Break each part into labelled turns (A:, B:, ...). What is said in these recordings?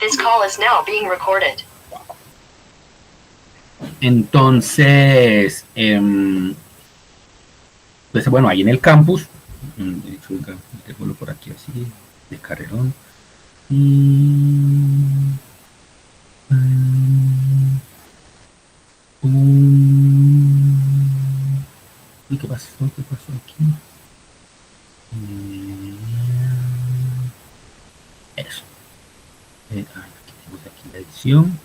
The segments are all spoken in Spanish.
A: This call is now being recorded.
B: Entonces, pues bueno, ahí en el campus, de hecho, déjalo por aquí así, de carrerón. ¿Y qué pasó? ¿Qué pasó aquí? Eso. Aquí tenemos aquí la edición.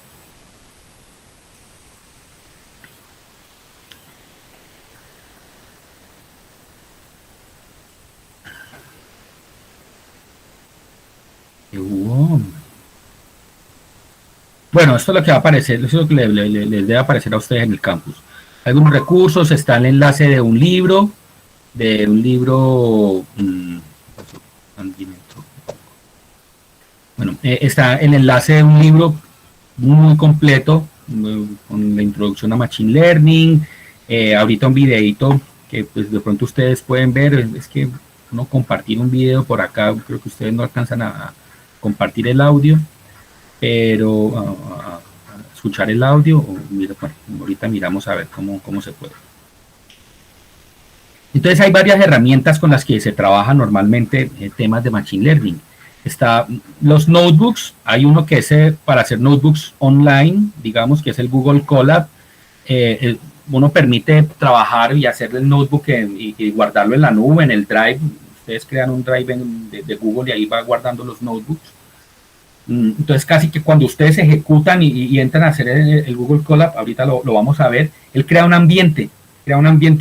B: Bueno, esto es lo que va a aparecer, eso es lo que les debe aparecer a ustedes en el campus. Algunos recursos, está el enlace de un libro, bueno, está el enlace de un libro muy completo, con la introducción a Machine Learning, ahorita un videito que pues de pronto ustedes pueden ver, es que no compartir un video por acá, creo que ustedes no alcanzan a compartir el audio, pero a escuchar el audio, o mira, bueno, ahorita miramos a ver cómo se puede. Entonces hay varias herramientas con las que se trabaja normalmente temas de Machine Learning. Está los notebooks, hay uno que es para hacer notebooks online, digamos que es el Google Colab. Uno permite trabajar y hacer el notebook y guardarlo en la nube, en el Drive. Ustedes crean un Drive de Google y ahí va guardando los notebooks. Entonces casi que cuando ustedes ejecutan y entran a hacer el Google Colab, ahorita lo vamos a ver, él crea un ambiente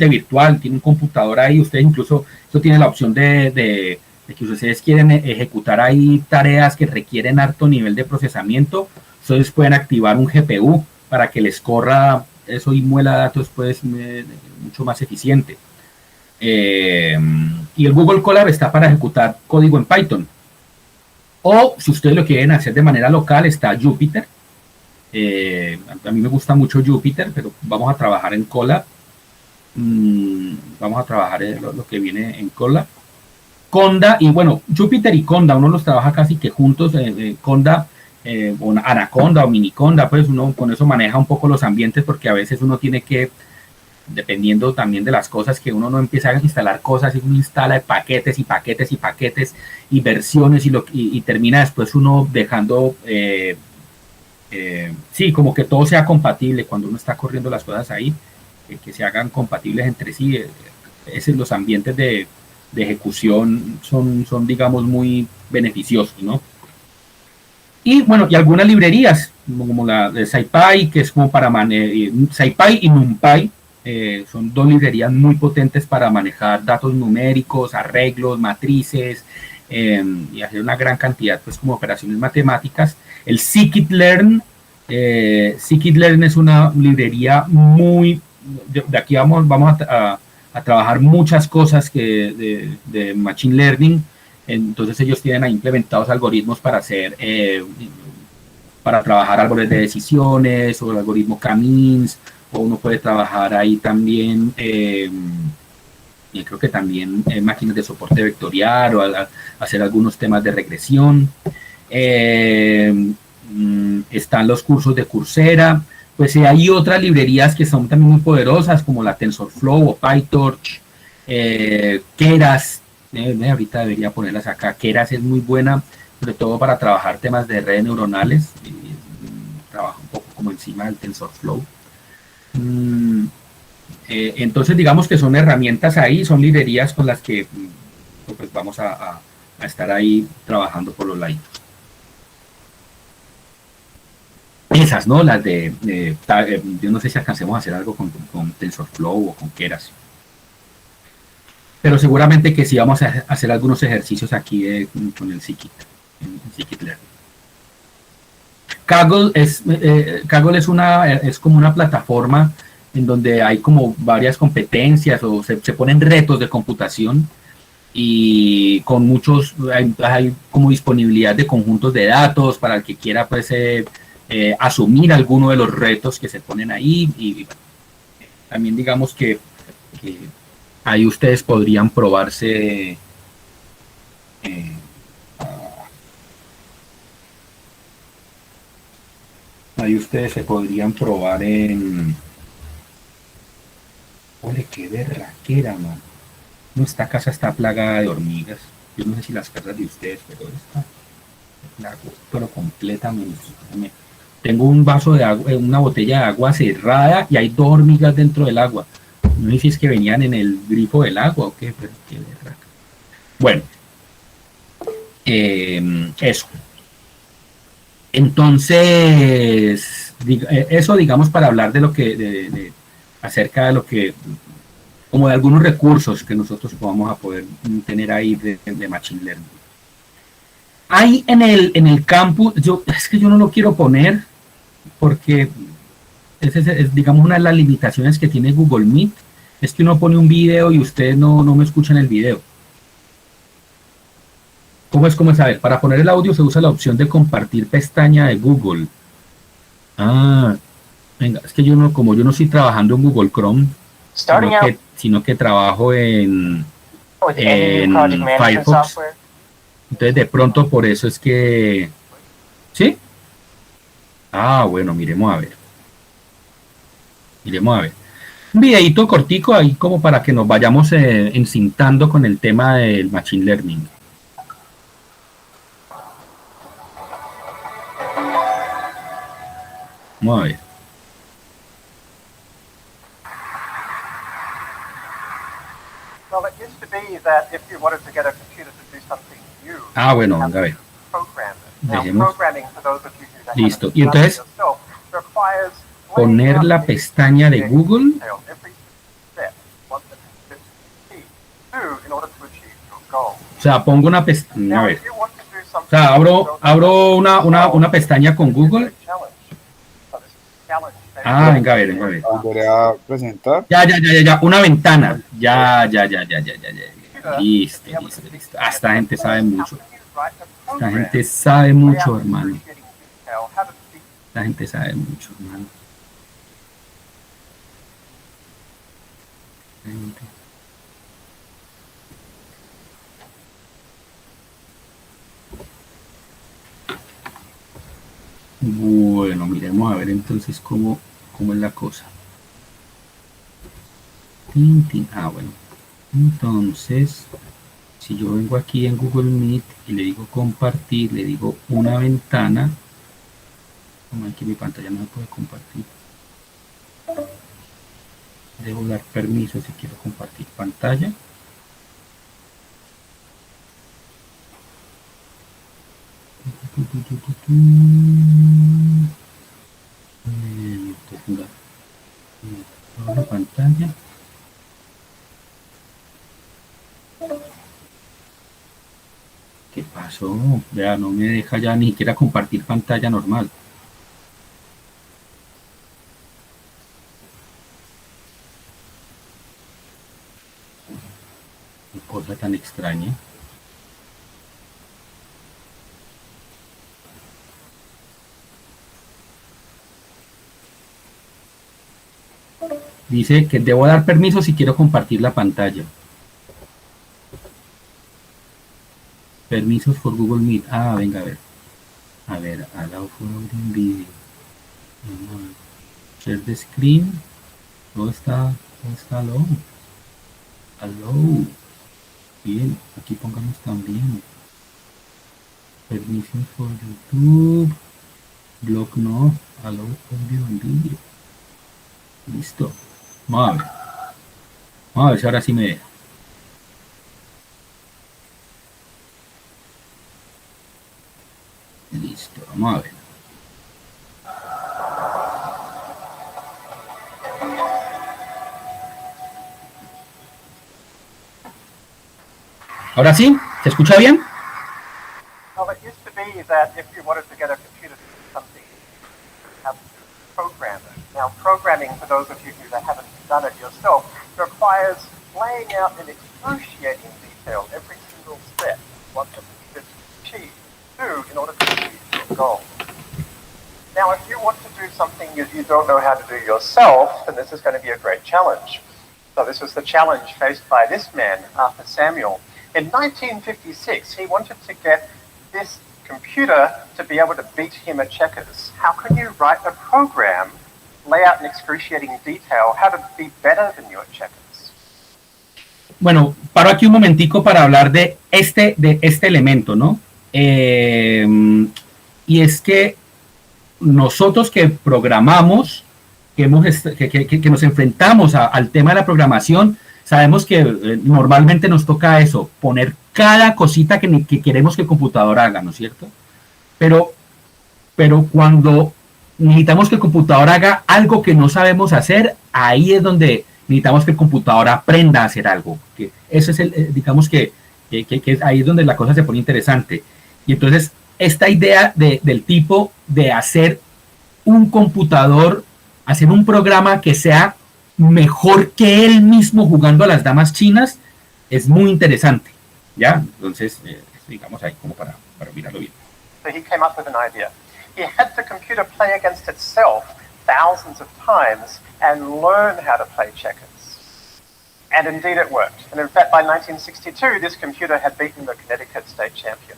B: virtual, tiene un computador ahí, ustedes incluso, eso tiene la opción de que ustedes quieren ejecutar ahí tareas que requieren alto nivel de procesamiento, ustedes pueden activar un GPU para que les corra eso y muela datos pues mucho más eficiente. Y el Google Colab está para ejecutar código en Python. O si ustedes lo quieren hacer de manera local, está Jupyter. A mí me gusta mucho Jupyter, pero vamos a trabajar en Colab. Vamos a trabajar lo que viene en Colab. Conda, y bueno, Jupyter y Conda, uno los trabaja casi que juntos. Conda, o Anaconda o Miniconda, pues uno con eso maneja un poco los ambientes, porque a veces uno tiene que, dependiendo también de las cosas, que uno no empieza a instalar cosas y uno instala paquetes y paquetes y paquetes y versiones y termina después uno dejando, sí, como que todo sea compatible cuando uno está corriendo las cosas ahí, que se hagan compatibles entre sí. Los ambientes de ejecución son, digamos, muy beneficiosos, ¿no? Y bueno, y algunas librerías, como la de SciPy, que es como para SciPy y NumPy, son dos librerías muy potentes para manejar datos numéricos, arreglos, matrices, y hacer una gran cantidad, pues, como operaciones matemáticas. El Scikit-learn, Scikit-learn es una librería muy, de aquí vamos a trabajar muchas cosas de Machine Learning. Entonces ellos tienen ahí implementados algoritmos para hacer, para trabajar árboles de decisiones, o el algoritmo K-means, o uno puede trabajar ahí también, y creo que también máquinas de soporte vectorial, o hacer algunos temas de regresión. Están los cursos de Coursera. Pues hay otras librerías que son también muy poderosas, como la TensorFlow o PyTorch, Keras. Ahorita debería ponerlas acá. Keras es muy buena, sobre todo para trabajar temas de redes neuronales. Trabaja un poco como encima del TensorFlow. Entonces, digamos que son herramientas ahí, son librerías con las que pues, vamos a estar ahí trabajando por los lados. Esas, ¿no? Las yo no sé si alcancemos a hacer algo con TensorFlow o con Keras. Pero seguramente que sí vamos a hacer algunos ejercicios aquí con el Scikit-learn. Kaggle es como una plataforma en donde hay como varias competencias, o se ponen retos de computación, y con muchos, hay como disponibilidad de conjuntos de datos para el que quiera pues asumir alguno de los retos que se ponen ahí. Y también digamos que ahí ustedes podrían probarse Ahí ustedes se podrían probar en... Ole, qué berraquera, man. No, esta casa está plagada de hormigas. Yo no sé si las casas de ustedes, pero esta plagada, pero completamente. Tengo un vaso de agua, una botella de agua cerrada y hay 2 hormigas dentro del agua. No sé si es que venían en el grifo del agua o qué, pero qué berraca. Bueno, eso. Entonces, eso digamos para hablar de lo que, acerca de lo que, como de algunos recursos que nosotros vamos a poder tener ahí de Machine Learning. Hay en el campus, es que yo no lo quiero poner porque es, digamos, una de las limitaciones que tiene Google Meet, es que uno pone un video y ustedes no me escuchan el video. ¿Cómo es? ¿Cómo es? A ver, para poner el audio se usa la opción de compartir pestaña de Google. Ah, venga, es que yo no, como yo no estoy trabajando en Google Chrome, sino que trabajo en Firefox. Entonces de pronto por eso es que... ¿Sí? Ah, bueno, miremos a ver. Miremos a ver. Un videito cortico ahí como para que nos vayamos encintando con el tema del Machine Learning. Vamos a ver.
C: Well, it used to be that if you wanted to get a computer to do something new,
B: ah, bueno, venga a ver. Dejemos. Listo. Y entonces, poner la pestaña de Google. O sea, pongo una pestaña. A ver. O sea, abro una pestaña con Google. Ah, venga a ver, venga a ver.
D: ¿Volveré a presentar?
B: Ya. Una ventana. Ya. Listo. Ah, esta gente sabe mucho. Esta gente sabe mucho, hermano. La gente sabe mucho, hermano. Bueno, miremos a ver entonces cómo es la cosa. Ah, bueno. Entonces, si yo vengo aquí en Google Meet y le digo compartir, le digo una ventana. Como aquí mi pantalla no se puede compartir. Debo dar permiso si quiero compartir pantalla. La pantalla. ¿Qué pasó? Ya no me deja ya ni siquiera compartir pantalla normal. Qué cosa tan extraña. Dice que debo dar permiso si quiero compartir la pantalla. Permisos por Google Meet. Ah, venga, a ver. A ver, allow for video. Share the screen. ¿Dónde está allow? Allow. Bien, aquí pongamos también. Permisos for YouTube. Blog no. Allow audio and video. Listo. Vamos a ver si ahora sí me deja. Listo, vamos a ver. ¿Ahora sí? ¿Se escucha bien?
C: Well, it used to be that if you wanted to get a computer to do something, you have to program it. Now, programming, for those of you who haven't done it yourself, requires laying out in excruciating detail every single step what the computer achieve do in order to achieve your goal. Now, if you want to do something you don't know how to do yourself, then this is going to be a great challenge. So this was the challenge faced by this man, Arthur Samuel. In 1956, he wanted to get this computer to be able to beat him at checkers, how can you write a program, lay out in excruciating detail how to be better than you at checkers?
B: Bueno, paro aquí un momentico para hablar de este elemento, ¿no? Y es que nosotros que programamos, que nos enfrentamos al tema de la programación, sabemos que normalmente nos toca eso, poner cada cosita que queremos que el computador haga, ¿no es cierto? Pero cuando necesitamos que el computador haga algo que no sabemos hacer, ahí es donde necesitamos que el computador aprenda a hacer algo. Que eso es digamos que ahí es donde la cosa se pone interesante. Y entonces, esta idea del tipo de hacer un computador, hacer un programa que sea mejor que él mismo jugando a las damas chinas, es muy interesante. ¿Ya? Entonces, digamos ahí como para mirarlo bien.
C: So he came up with an idea. He had the computer play against itself thousands of times and learn how to play checkers. And indeed it worked. And in fact, by 1962, this computer had beaten the Connecticut state champion.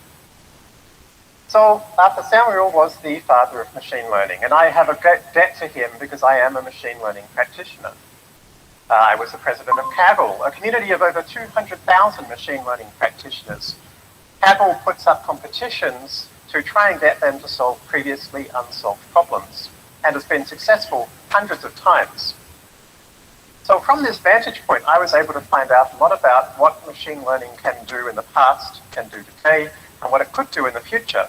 C: So Arthur Samuel was the father of machine learning, and I have a great debt to him because I am a machine learning practitioner. I was the president of Kaggle, a community of over 200,000 machine learning practitioners. Kaggle puts up competitions to try and get them to solve previously unsolved problems, and has been successful hundreds of times. So from this vantage point, I was able to find out a lot about what machine learning can do in the past, can do today, and what it could do in the future.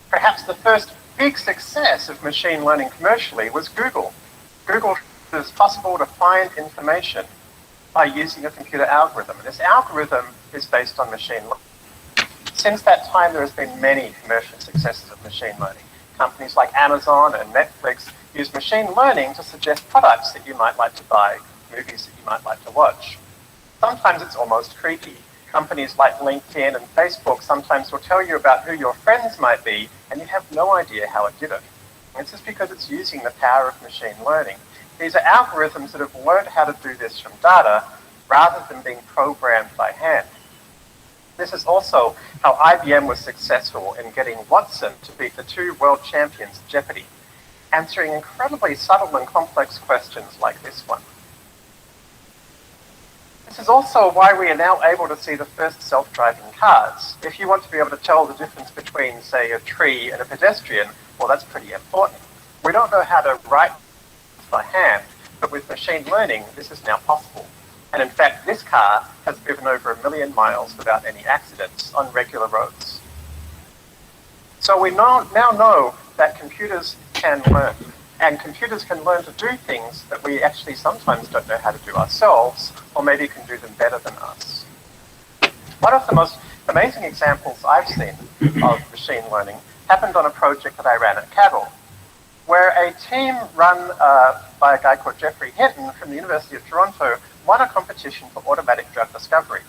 C: Perhaps the first big success of machine learning commercially was Google. Google it is possible to find information by using a computer algorithm. And this algorithm is based on machine learning. Since that time, there has been many commercial successes of machine learning. Companies like Amazon and Netflix use machine learning to suggest products that you might like to buy, movies that you might like to watch. Sometimes it's almost creepy. Companies like LinkedIn and Facebook sometimes will tell you about who your friends might be, and you have no idea how it did it. And this is because it's using the power of machine learning. These are algorithms that have learned how to do this from data rather than being programmed by hand. This is also how IBM was successful in getting Watson to beat the two world champions at Jeopardy, answering incredibly subtle and complex questions like this one. This is also why we are now able to see the first self-driving cars. If you want to be able to tell the difference between, say, a tree and a pedestrian, well, that's pretty important. We don't know how to write by hand, but with machine learning, this is now possible. And in fact, this car has driven over 1 million miles without any accidents on regular roads. So we now know that computers can learn. And computers can learn to do things that we actually sometimes don't know how to do ourselves, or maybe can do them better than us. One of the most amazing examples I've seen of machine learning happened on a project that I ran at Kaggle, where a team run by a guy called Geoffrey Hinton from the University of Toronto won a competition for automatic drug discovery.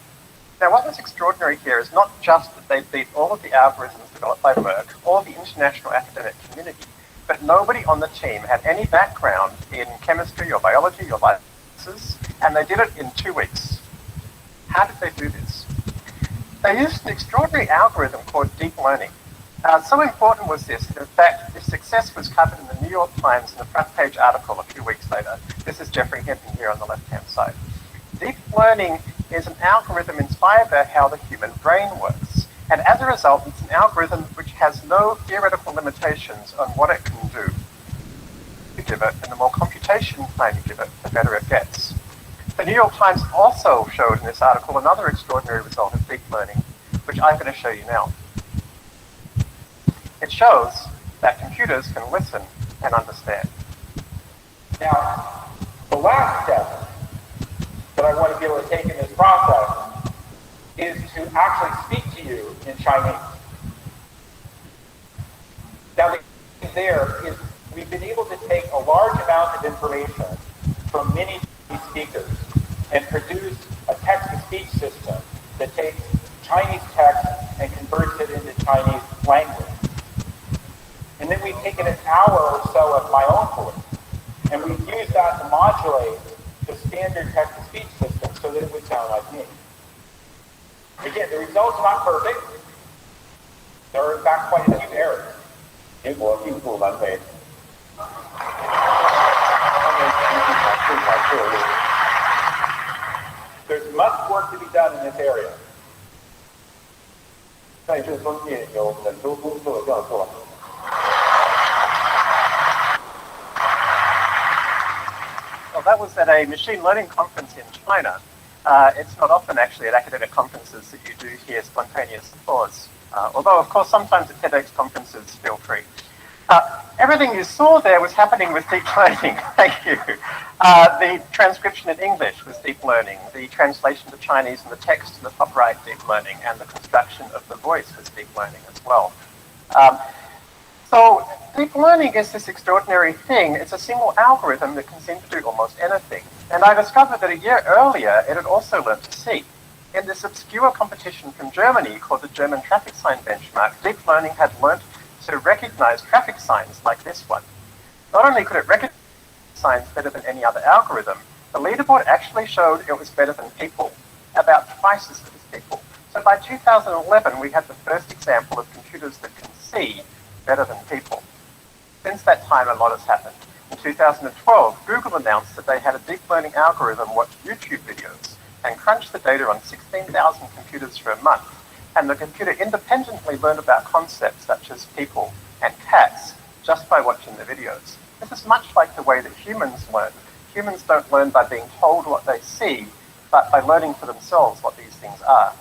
C: Now, what was extraordinary here is not just that they beat all of the algorithms developed by Merck, or the international academic community, but nobody on the team had any background in chemistry or biology or life sciences, and they did it in 2 weeks. How did they do this? They used an extraordinary algorithm called deep learning. So important was this that, in fact, this success was covered in the New York Times in a front page article a few weeks later. This is Geoffrey Hinton here on the left-hand side. Deep learning is an algorithm inspired by how the human brain works. And as a result, it's an algorithm which has no theoretical limitations on what it can do. You give it, and the more computation time you give it, the better it gets. The New York Times also showed in this article another extraordinary result of deep learning, which I'm going to show you now. It shows that computers can listen and understand.
D: Now, the last step that I want to be able to take in this process is to actually speak to you in Chinese. Now, the thing there is we've been able to take a large amount of information from many Chinese speakers and produce a text-to-speech system that takes Chinese text and converts it into Chinese language. And then we've taken an hour or so of my own voice, and we've used that to modulate the standard text-to-speech system so that it would sound like me. Again, the results are not perfect, There are in fact quite a few errors.
E: 结果并不完美。
D: There's much work to be done in this area.
E: 在这方面有很多工作要做。
C: Well, that was at a machine learning conference in China. It's not often actually at academic conferences that you do hear spontaneous applause. Although, of course, sometimes at TEDx conferences, feel free. Everything you saw there was happening with deep learning. Thank you. The transcription in English was deep learning. The translation to Chinese and the text in the top right, deep learning. And the construction of the voice was deep learning as well. So deep learning is this extraordinary thing. It's a single algorithm that can seem to do almost anything. And I discovered that a year earlier, it had also learned to see. In this obscure competition from Germany called the German Traffic Sign Benchmark, deep learning had learned to recognize traffic signs like this one. Not only could it recognize signs better than any other algorithm, the leaderboard actually showed it was better than people, about twice as good as people. So by 2011, we had the first example of computers that can see better than people. Since that time, a lot has happened. In 2012, Google announced that they had a deep learning algorithm watch YouTube videos and crunch the data on 16,000 computers for a month. And the computer independently learned about concepts such as people and cats just by watching the videos. This is much like the way that humans learn. Humans don't learn by being told what they see, but by learning for themselves what these things are.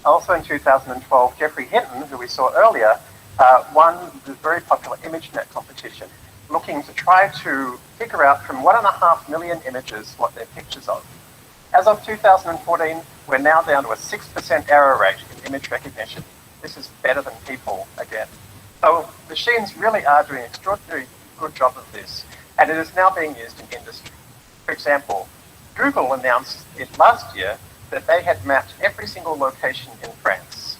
C: Also in 2012, Geoffrey Hinton, who we saw earlier, won the very popular ImageNet competition, looking to try to figure out from 1.5 million images what they're pictures of. As of 2014, we're now down to a 6% error rate in image recognition. This is better than people again. So machines really are doing an extraordinarily good job of this, and it is now being used in industry. For example, Google announced it last year that they had mapped every single location in France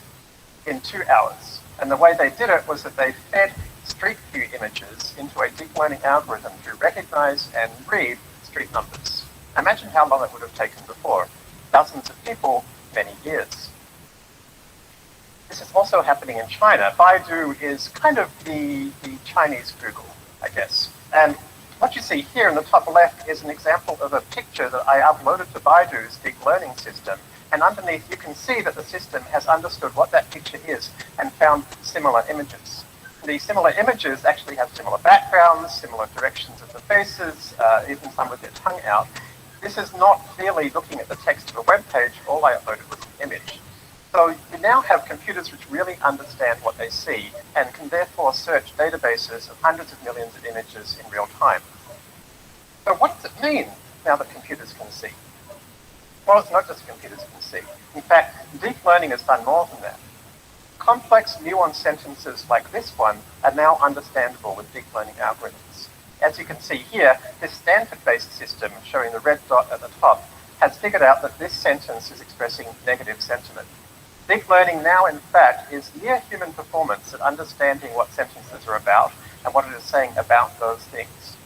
C: in 2 hours. And the way they did it was that they fed Street View images into a deep learning algorithm to recognize and read street numbers. Imagine how long it would have taken before. Dozens of people, many years. This is also happening in China. Baidu is kind of the Chinese Google, I guess. And what you see here in the top left is an example of a picture that I uploaded to Baidu's deep learning system. And underneath, you can see that the system has understood what that picture is and found similar images. The similar images actually have similar backgrounds, similar directions of the faces, even some with their tongue out. This is not clearly looking at the text of a web page. All I uploaded was an image. So you now have computers which really understand what they see and can therefore search databases of hundreds of millions of images in real time. So what does it mean now that computers can see? Well, it's not just computers can see. In fact, deep learning has done more than that. Complex, nuanced sentences like this one are now understandable with deep learning algorithms. As you can see here, this Stanford-based system, showing the red dot at the top, has figured out that this sentence is expressing negative sentiment. Deep learning now, in fact, is near human performance at understanding what sentences are about and what it is saying about those things.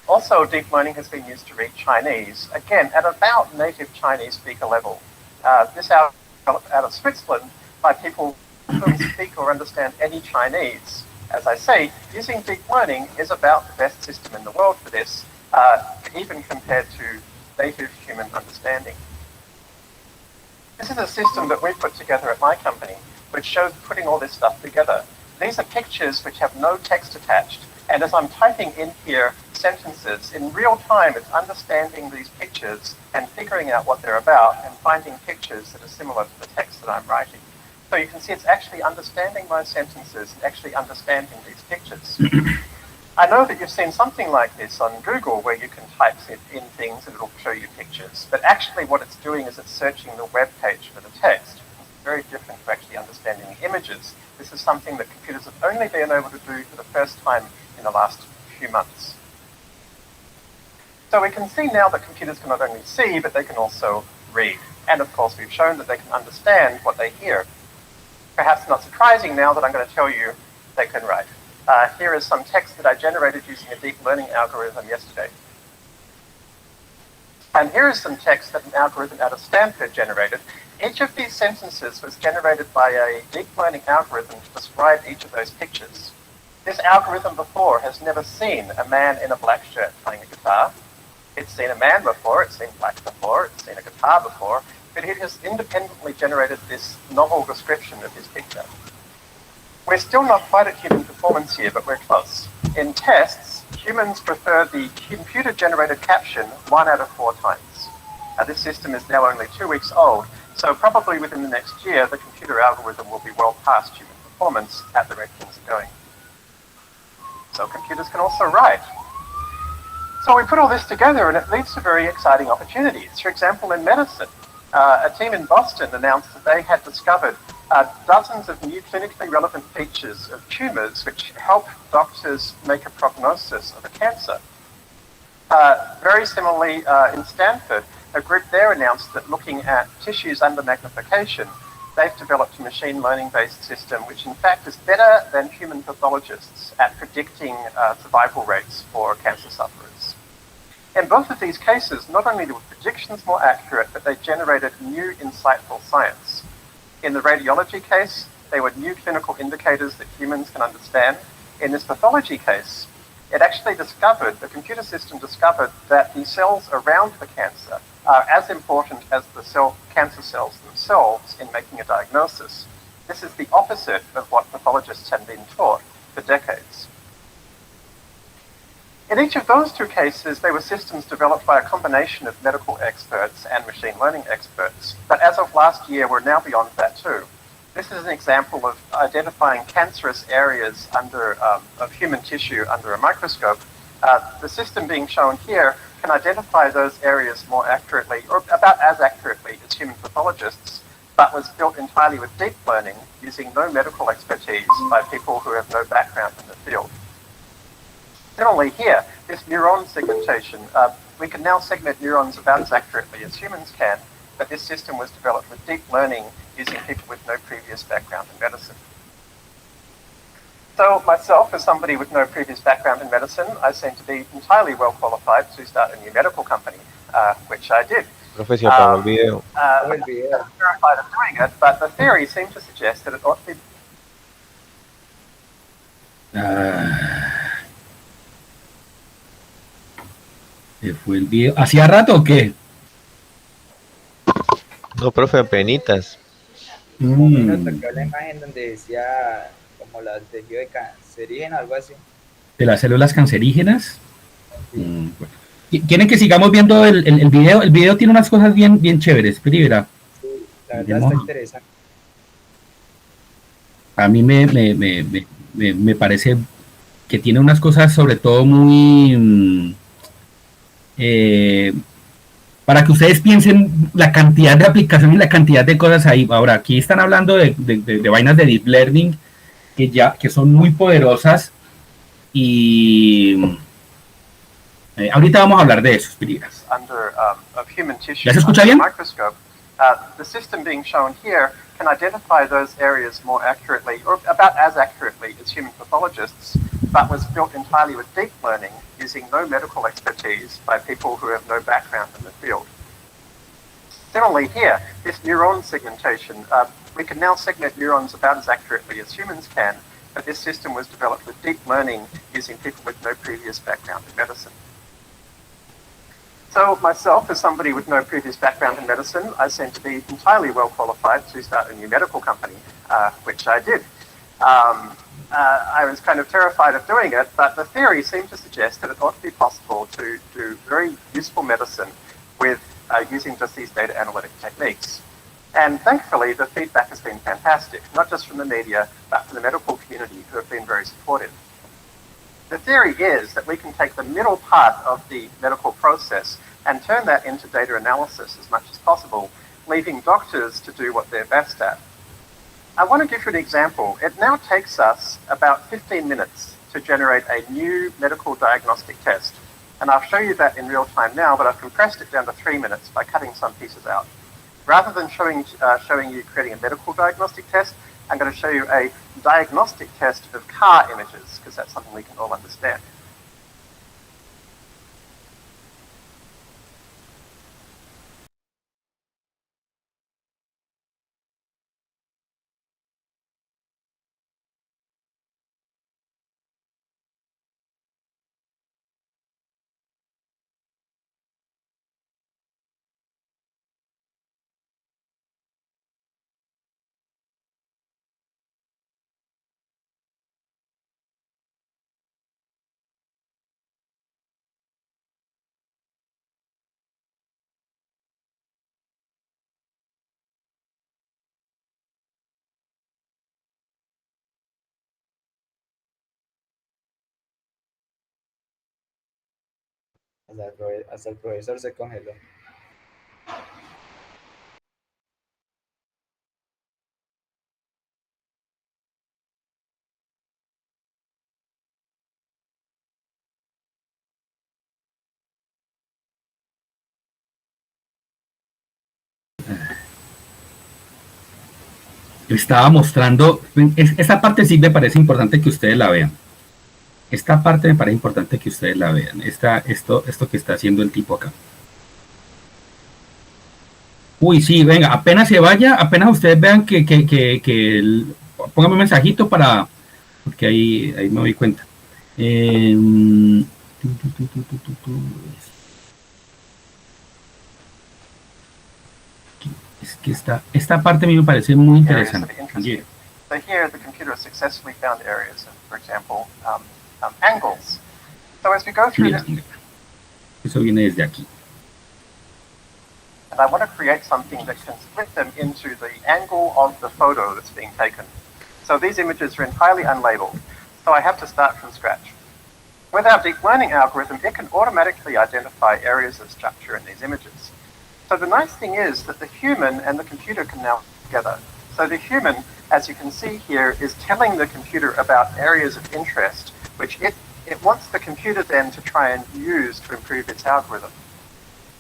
C: Also, deep learning has been used to read Chinese, again, at about native Chinese speaker level. This out of Switzerland by people who speak or understand any Chinese. As I say, using deep learning is about the best system in the world for this, even compared to native human understanding. This is a system that we put together at my company, which shows putting all this stuff together. These are pictures which have no text attached. And as I'm typing in here sentences, in real time, it's understanding these pictures and figuring out what they're about and finding pictures that are similar to the text that I'm writing. So you can see it's actually understanding my sentences and actually understanding these pictures. I know that you've seen something like this on Google where you can type in things and it'll show you pictures. But actually what it's doing is it's searching the web page for the text. It's very different to actually understanding the images. This is something that computers have only been able to do for the first time in the last few months. So we can see now that computers can not only see, but they can also read. And of course, we've shown that they can understand what they hear. Perhaps not surprising now that I'm going to tell you they can write. Here is some text that I generated using a deep learning algorithm yesterday. And here is some text that an algorithm out of Stanford generated. Each of these sentences was generated by a deep learning algorithm to describe each of those pictures. This algorithm before has never seen a man in a black shirt playing a guitar. It's seen a man before, it's seen black before, it's seen a guitar before, but it has independently generated this novel description of his picture. We're still not quite at human performance here, but we're close. In tests, humans prefer the computer-generated caption 1 out of 4 times. This system is now only 2 weeks old, so probably within the next year, the computer algorithm will be well past human performance at the rate things are going. So computers can also write. So we put all this together and it leads to very exciting opportunities. For example, in medicine, a team in Boston announced that they had discovered dozens of new clinically relevant features of tumors which help doctors make a prognosis of a cancer. Very similarly, in Stanford, a group there announced that looking at tissues under magnification, they've developed a machine learning-based system which in fact is better than human pathologists at predicting survival rates for cancer sufferers. In both of these cases, not only were predictions more accurate, but they generated new insightful science. In the radiology case, they were new clinical indicators that humans can understand. In this pathology case, it actually discovered, the computer system discovered that the cells around the cancer are as important as the cancer cells themselves in making a diagnosis. This is the opposite of what pathologists have been taught for decades. In each of those two cases, they were systems developed by a combination of medical experts and machine learning experts. But as of last year, we're now beyond that too. This is an example of identifying cancerous areas of human tissue under a microscope. The system being shown here can identify those areas more accurately, or about as accurately as human pathologists, but was built entirely with deep learning using no medical expertise by people who have no background in the field. Similarly here, this neuron segmentation, we can now segment neurons about as accurately as humans can, but this system was developed with deep learning using people with no previous background in medicine. So myself, as somebody with no previous background in medicine, I seem to be entirely well qualified to start a new medical company, which I did.
F: Profe, se apagó el video.
C: I'm terrified of doing it, but the theory seemed to suggest that it ought to be
B: ¿Se fue el video? ¿Hacía rato o qué?
F: No, profe, apenitas.
G: Nos tocó la imagen donde decía como la tejido de cancerígeno, algo así.
B: ¿De las células cancerígenas? Bueno. ¿Quieren que sigamos viendo el video? El video tiene unas cosas bien chéveres. Primera.
G: Sí, la verdad está interesante.
B: A mí me parece que tiene unas cosas sobre todo muy... para que ustedes piensen la cantidad de aplicaciones y la cantidad de cosas ahí. Ahora, aquí están hablando de vainas de deep learning que son muy poderosas y ahorita vamos a hablar de eso. ¿Ya se escucha bien?
C: The system being shown here can identify those areas more accurately, or about as accurately as human pathologists, but was built entirely with deep learning using no medical expertise by people who have no background in the field. Similarly here, this neuron segmentation, we can now segment neurons about as accurately as humans can, but this system was developed with deep learning using people with no previous background in medicine. So myself, as somebody with no previous background in medicine, I seem to be entirely well qualified to start a new medical company, which I did. I was kind of terrified of doing it, but the theory seemed to suggest that it ought to be possible to do very useful medicine with using just these data analytic techniques. And thankfully, the feedback has been fantastic, not just from the media, but from the medical community who have been very supportive. The theory is that we can take the middle part of the medical process and turn that into data analysis as much as possible, leaving doctors to do what they're best at. I want to give you an example. It now takes us about 15 minutes to generate a new medical diagnostic test. And I'll show you that in real time now, but I've compressed it down to 3 minutes by cutting some pieces out. Rather than showing you creating a medical diagnostic test, I'm going to show you a diagnostic test of car images, because that's something we can all understand.
G: Hasta el profesor se congeló.
B: Estaba mostrando, esta parte sí me parece importante que ustedes la vean. Esta parte me parece importante que ustedes la vean. Esto que está haciendo el tipo acá. Uy, sí, venga, apenas se vaya, apenas ustedes vean póngame un mensajito para, porque ahí me doy cuenta. Es que esta parte a mí me parece muy
C: areas that
B: interesante.
C: are interesting. So here, the computer has successfully found areas of, for example, angles. So as we go through
B: Mira,
C: this,
B: mira. Eso viene desde aquí.
C: and I want to create something that can split them into the angle of the photo that's being taken. So these images are entirely unlabeled. So I have to start from scratch. With our deep learning algorithm, it can automatically identify areas of structure in these images. So the nice thing is that the human and the computer can now work together. So the human, as you can see here, is telling the computer about areas of interest, which it wants the computer then to try and use to improve its algorithm.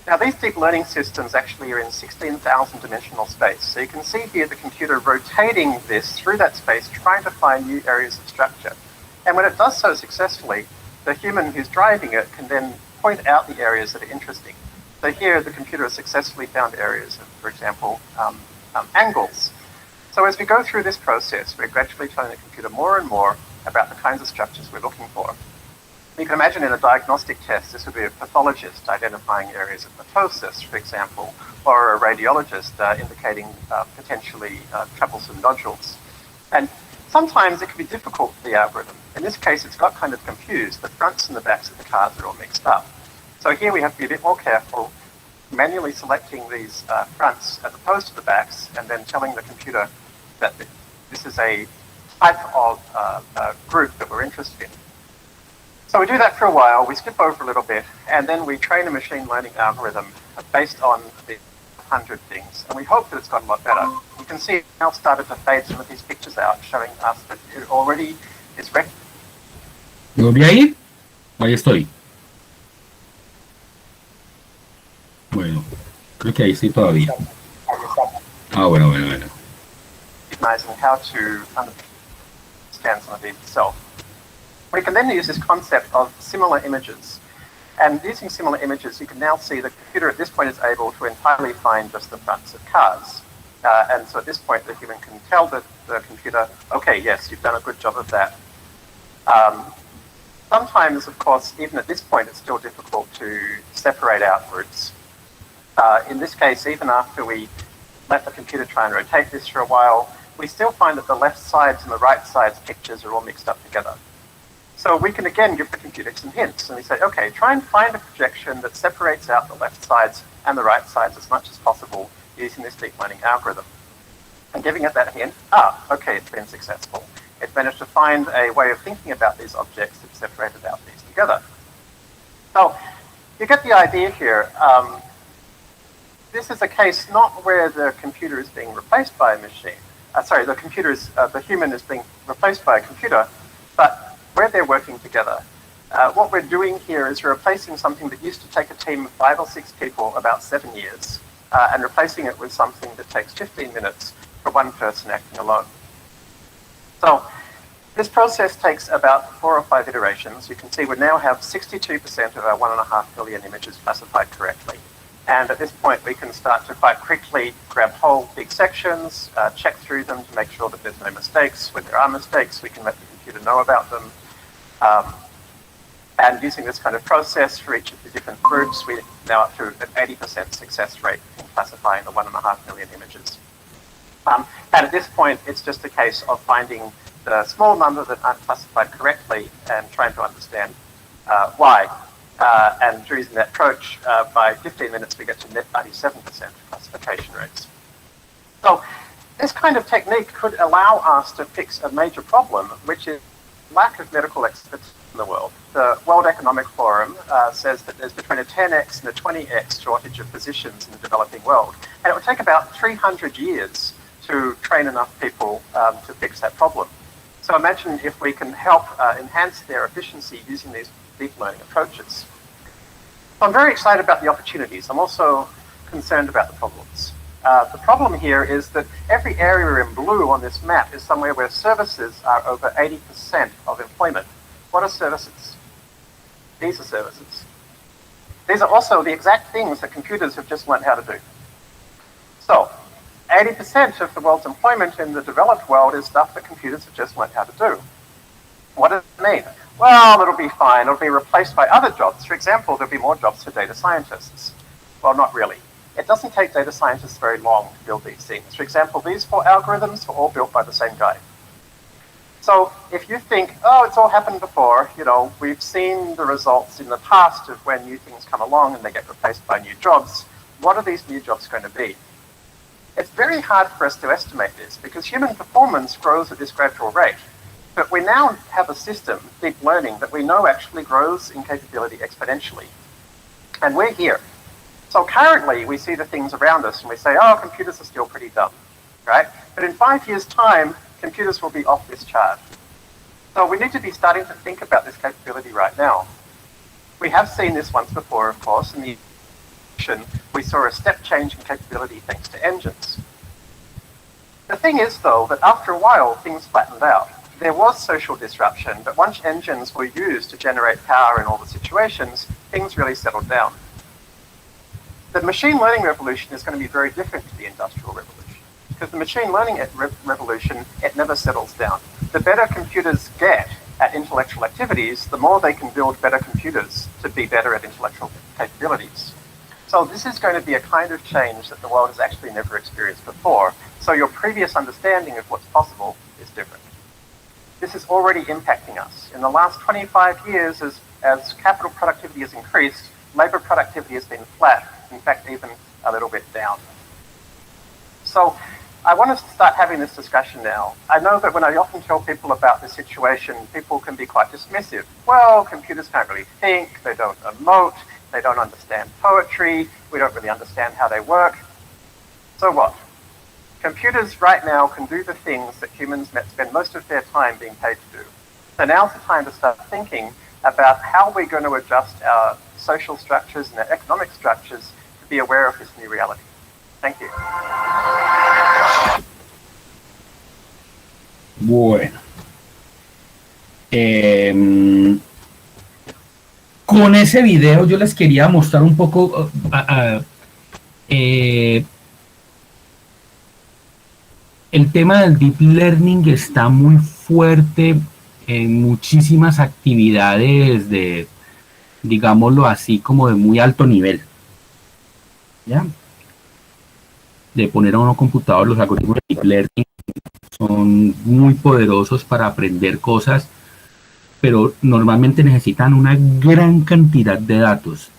C: Now, these deep learning systems actually are in 16,000 dimensional space. So you can see here the computer rotating this through that space, trying to find new areas of structure. And when it does so successfully, the human who's driving it can then point out the areas that are interesting. So here, the computer has successfully found areas of, for example, angles. So as we go through this process, we're gradually telling the computer more and more about the kinds of structures we're looking for. You can imagine in a diagnostic test, this would be a pathologist identifying areas of mitosis, for example, or a radiologist indicating potentially troublesome nodules. And sometimes it can be difficult for the algorithm. In this case, it's got kind of confused. The fronts and the backs of the cars are all mixed up. So here we have to be a bit more careful, manually selecting these fronts as opposed to the backs, and then telling the computer that this is a type of group that we're interested in. So we do that for a while, we skip over a little bit, and then we train a machine learning algorithm based on the 100 things, and we hope that it's gotten a lot better. You can see it now started to fade some of these pictures out, showing us that it already is recognized.
B: ¿Me volví a ir? Ahí estoy. Bueno, creo que ahí estoy todavía. Ah, bueno.
C: Recognizing how to understand some of these itself. We can then use this concept of similar images. And using similar images, you can now see the computer at this point is able to entirely find just the fronts of cars. And so at this point, the human can tell the computer, okay, yes, you've done a good job of that. Sometimes, of course, even at this point, it's still difficult to separate out groups. In this case, even after we let the computer try and rotate this for a while, we still find that the left sides and the right sides pictures are all mixed up together. So we can again give the computer some hints, and we say, okay, try and find a projection that separates out the left sides and the right sides as much as possible using this deep learning algorithm. And giving it that hint, okay, it's been successful. It's managed to find a way of thinking about these objects that separated out these together. So you get the idea here. This is a case not where the computer is being replaced by a machine. The human is being replaced by a computer, but where they're working together. What we're doing here is replacing something that used to take a team of 5 or 6 people about 7 years, and replacing it with something that takes 15 minutes for one person acting alone. So this process takes about 4 or 5 iterations. You can see we now have 62% of our 1.5 billion images classified correctly. And at this point, we can start to quite quickly grab whole big sections, check through them to make sure that there's no mistakes. When there are mistakes, we can let the computer know about them. And using this kind of process for each of the different groups, we're now up to an 80% success rate in classifying the 1.5 million images. And at this point, it's just a case of finding the small number that aren't classified correctly and trying to understand why. And using that approach, by 15 minutes, we get to net 97% classification rates. So this kind of technique could allow us to fix a major problem, which is lack of medical experts in the world. The World Economic Forum says that there's between a 10x and a 20x shortage of physicians in the developing world. And it would take about 300 years to train enough people to fix that problem. So imagine if we can help enhance their efficiency using these deep learning approaches. So I'm very excited about the opportunities. I'm also concerned about the problems. The problem here is that every area in blue on this map is somewhere where services are over 80% of employment. What are services? These are services. These are also the exact things that computers have just learned how to do. So 80% of the world's employment in the developed world is stuff that computers have just learned how to do. What does it mean? Well, it'll be fine. It'll be replaced by other jobs. For example, there'll be more jobs for data scientists. Well, not really. It doesn't take data scientists very long to build these things. For example, these 4 algorithms were all built by the same guy. So if you think, oh, it's all happened before, you know, we've seen the results in the past of when new things come along and they get replaced by new jobs, what are these new jobs going to be? It's very hard for us to estimate this because human performance grows at this gradual rate. But we now have a system, deep learning, that we know actually grows in capability exponentially. And we're here. So currently we see the things around us and we say, oh, computers are still pretty dumb, right? But in 5 years' time, computers will be off this chart. So we need to be starting to think about this capability right now. We have seen this once before, of course, in the we saw a step change in capability thanks to engines. The thing is, though, that after a while, things flattened out. There was social disruption, but once engines were used to generate power in all the situations, things really settled down. The machine learning revolution is going to be very different to the industrial revolution, because the machine learning revolution, it never settles down. The better computers get at intellectual activities, the more they can build better computers to be better at intellectual capabilities. So this is going to be a kind of change that the world has actually never experienced before. So your previous understanding of what's possible is different. This is already impacting us. In the last 25 years, as capital productivity has increased, labor productivity has been flat, in fact, even a little bit down. So I want us to start having this discussion now. I know that when I often tell people about this situation, people can be quite dismissive. Well, computers can't really think, they don't emote, they don't understand poetry, we don't really understand how they work. So what? Computers right now can do the things that humans spend most of their time being paid to do. So now's the time to start thinking about how we're going to adjust our social structures and our economic structures to be aware of this new reality. Thank you.
B: Bueno. Con ese video yo les quería mostrar un poco el tema del deep learning está muy fuerte en muchísimas actividades de, digámoslo así, como de muy alto nivel. ¿Ya? De poner a un computador, los algoritmos de deep learning son muy poderosos para aprender cosas, pero normalmente necesitan una gran cantidad de datos.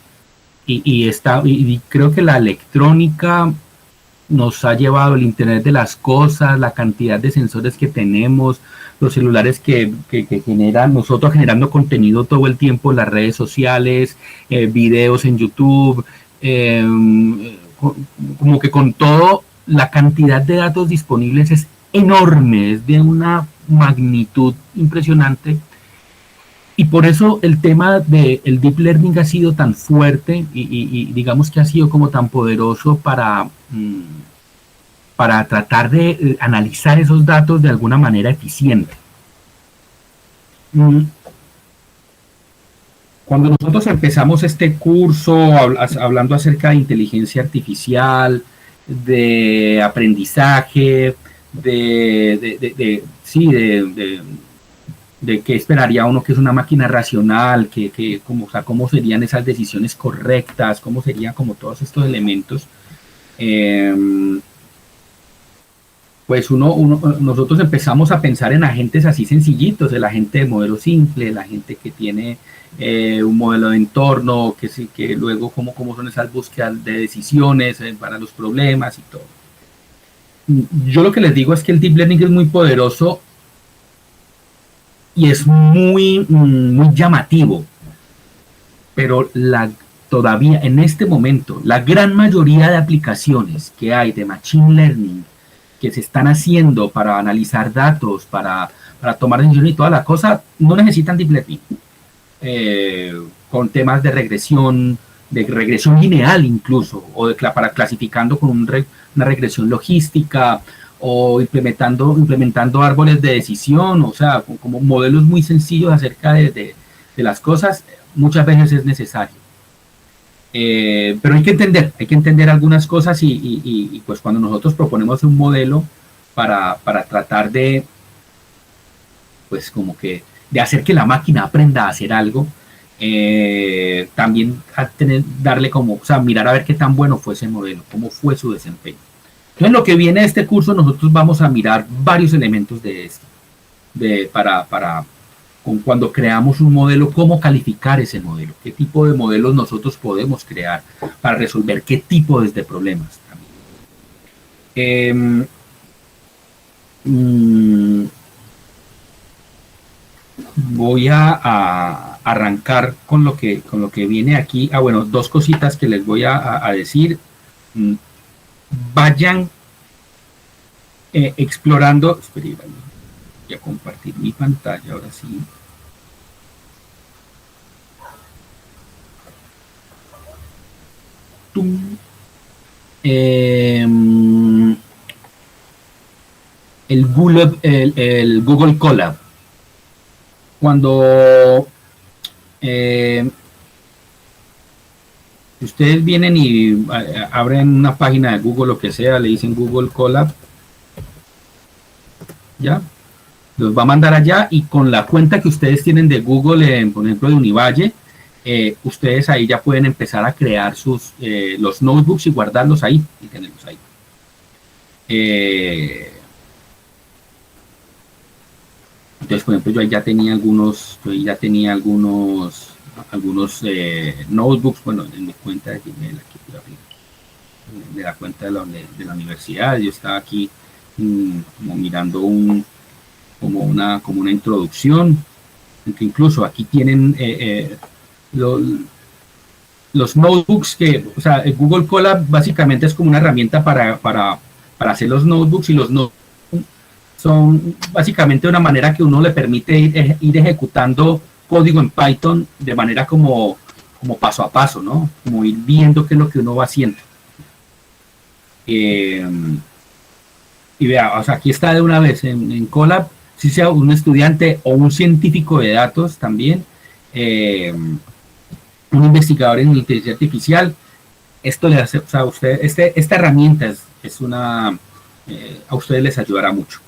B: Y creo que la electrónica nos ha llevado el Internet de las cosas, la cantidad de sensores que tenemos, los celulares que generan, nosotros generando contenido todo el tiempo en las redes sociales, videos en YouTube, como que con todo, la cantidad de datos disponibles es enorme, es de una magnitud impresionante. Y por eso el tema del deep learning ha sido tan fuerte y digamos que ha sido como tan poderoso para tratar de analizar esos datos de alguna manera eficiente. Cuando nosotros empezamos este curso hablando acerca de inteligencia artificial, de aprendizaje, de qué esperaría uno que es una máquina racional, cómo serían esas decisiones correctas, cómo serían como todos estos elementos, pues nosotros empezamos a pensar en agentes así sencillitos, el agente de modelo simple, la gente que tiene un modelo de entorno, que luego cómo son esas búsquedas de decisiones para los problemas y todo. Yo lo que les digo es que el deep learning es muy poderoso y es muy llamativo, pero todavía en este momento la gran mayoría de aplicaciones que hay de Machine Learning que se están haciendo para analizar datos, para tomar decisiones y toda la cosa, no necesitan Deep Learning. Con temas de regresión lineal incluso, o para clasificando con una regresión logística, o implementando árboles de decisión, o sea, como modelos muy sencillos acerca de las cosas, muchas veces es necesario. Pero hay que entender algunas cosas y pues cuando nosotros proponemos un modelo para tratar de, pues como que, de hacer que la máquina aprenda a hacer algo, también darle como, o sea, mirar a ver qué tan bueno fue ese modelo, cómo fue su desempeño. Entonces, en lo que viene de este curso, nosotros vamos a mirar varios elementos de esto, cuando creamos un modelo, cómo calificar ese modelo, qué tipo de modelos nosotros podemos crear para resolver qué tipo de problemas también. Voy a arrancar con lo que viene aquí. Bueno, dos cositas que les voy a decir. Vayan explorando. Espera, voy a compartir mi pantalla ahora sí. El Google Colab. Cuando ustedes vienen y abren una página de Google, lo que sea, le dicen Google Colab, ¿ya? Los va a mandar allá y con la cuenta que ustedes tienen de Google, por ejemplo de Univalle, ustedes ahí ya pueden empezar a crear los notebooks y guardarlos ahí y tenerlos ahí. Entonces, por ejemplo, yo ya tenía algunos notebooks, bueno, en mi cuenta de Gmail, aquí de la cuenta de la universidad. Yo estaba aquí como mirando como una introducción, que incluso aquí tienen los notebooks o sea, Google Colab básicamente es como una herramienta para hacer los notebooks, y los notebooks son básicamente una manera que uno le permite ir ejecutando código en Python de manera como paso a paso, ¿no? Como ir viendo qué es lo que uno va haciendo. Y vea, o sea, aquí está de una vez en Colab, si sea un estudiante o un científico de datos también, un investigador en inteligencia artificial, esto le hace, o sea, esta herramienta a ustedes les ayudará mucho.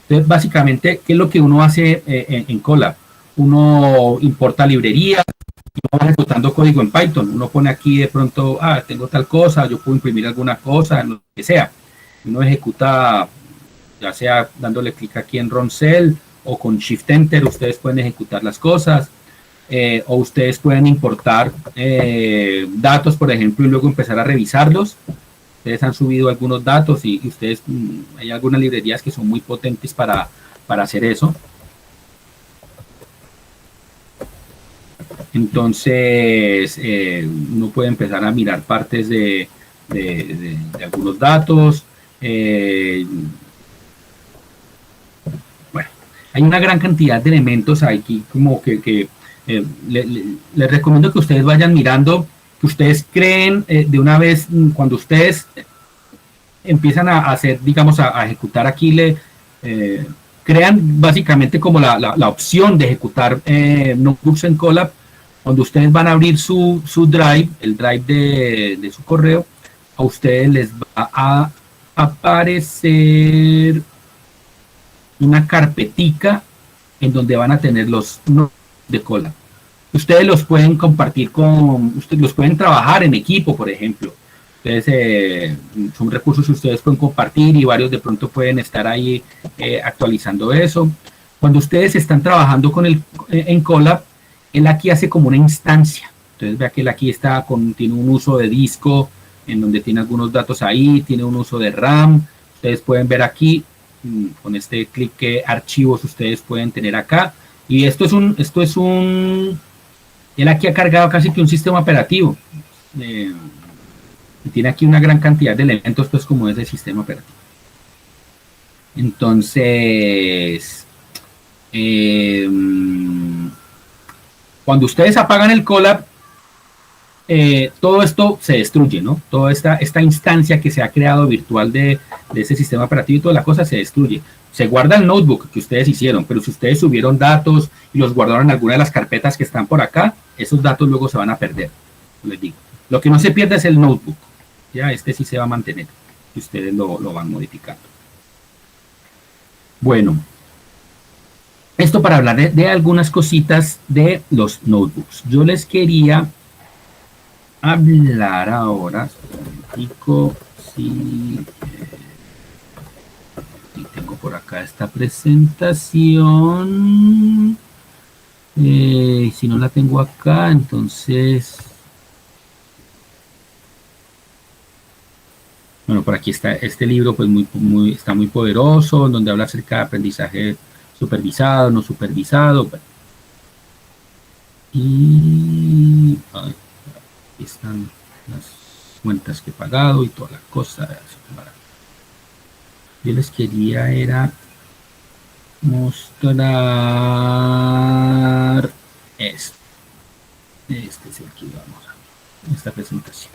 B: Entonces, básicamente, ¿qué es lo que uno hace en Colab? Uno importa librerías y uno va ejecutando código en Python. Uno pone aquí de pronto, tengo tal cosa, yo puedo imprimir alguna cosa, lo que sea. Uno ejecuta, ya sea dándole clic aquí en Run Cell o con Shift Enter, ustedes pueden ejecutar las cosas. O ustedes pueden importar datos, por ejemplo, y luego empezar a revisarlos. Ustedes han subido algunos datos y ustedes, hay algunas librerías que son muy potentes para hacer eso. Entonces, uno puede empezar a mirar partes de algunos datos. Bueno, hay una gran cantidad de elementos aquí como que les recomiendo que ustedes vayan mirando, que ustedes creen de una vez, cuando ustedes empiezan a hacer, digamos, a ejecutar aquí, crean básicamente como la opción de ejecutar notebooks en Colab. Cuando ustedes van a abrir su drive, el drive de su correo, a ustedes les va a aparecer una carpetica en donde van a tener los notebooks de Colab. Ustedes los pueden compartir ustedes los pueden trabajar en equipo, por ejemplo. Entonces, son recursos que ustedes pueden compartir y varios de pronto pueden estar ahí actualizando eso. Cuando ustedes están trabajando en Colab, él aquí hace como una instancia. Entonces, vea que él aquí tiene un uso de disco, en donde tiene algunos datos ahí, tiene un uso de RAM. Ustedes pueden ver aquí, con este clic, qué archivos ustedes pueden tener acá. Y él aquí ha cargado casi que un sistema operativo. Y tiene aquí una gran cantidad de elementos, pues, como ese sistema operativo. Entonces, cuando ustedes apagan el Colab, todo esto se destruye, ¿no? Toda esta instancia que se ha creado virtual de ese sistema operativo y toda la cosa se destruye. Se guarda el notebook que ustedes hicieron, pero si ustedes subieron datos y los guardaron en alguna de las carpetas que están por acá, esos datos luego se van a perder, les digo. Lo que no se pierde es el notebook, ya este sí se va a mantener, si ustedes lo van modificando. Bueno, esto para hablar de algunas cositas de los notebooks. Yo les quería hablar ahora, y tengo por acá esta presentación, si no la tengo acá, entonces, bueno, por aquí está este libro, pues está muy poderoso, donde habla acerca de aprendizaje supervisado, no supervisado, y aquí están las cuentas que he pagado y toda la cosa. Yo les quería era mostrar esto. Este es el que vamos a ver, esta presentación.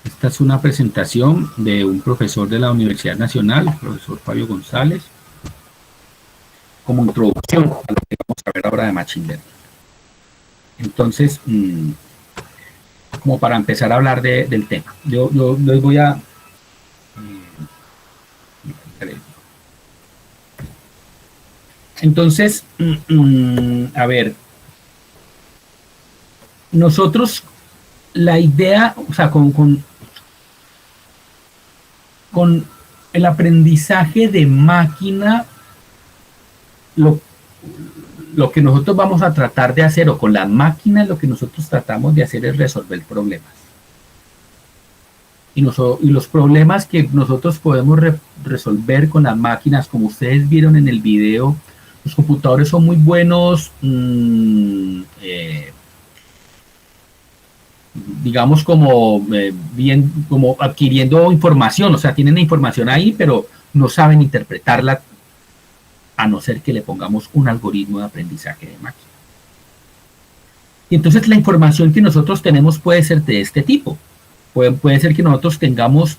B: Esta es una presentación de un profesor de la Universidad Nacional, el profesor Fabio González, como introducción a lo que vamos a ver ahora de Machine Learning. Entonces, como para empezar a hablar del tema, yo les voy a... Entonces, a ver, nosotros, la idea, o sea, con el aprendizaje de máquina, lo que nosotros vamos a tratar de hacer, o con las máquinas, lo que nosotros tratamos de hacer es resolver problemas. Y los problemas que nosotros podemos resolver con las máquinas, como ustedes vieron en el video, los computadores son muy buenos, digamos, como adquiriendo información, o sea, tienen la información ahí, pero no saben interpretarla, a no ser que le pongamos un algoritmo de aprendizaje de máquina. Y entonces la información que nosotros tenemos puede ser de este tipo. Puede ser que nosotros tengamos,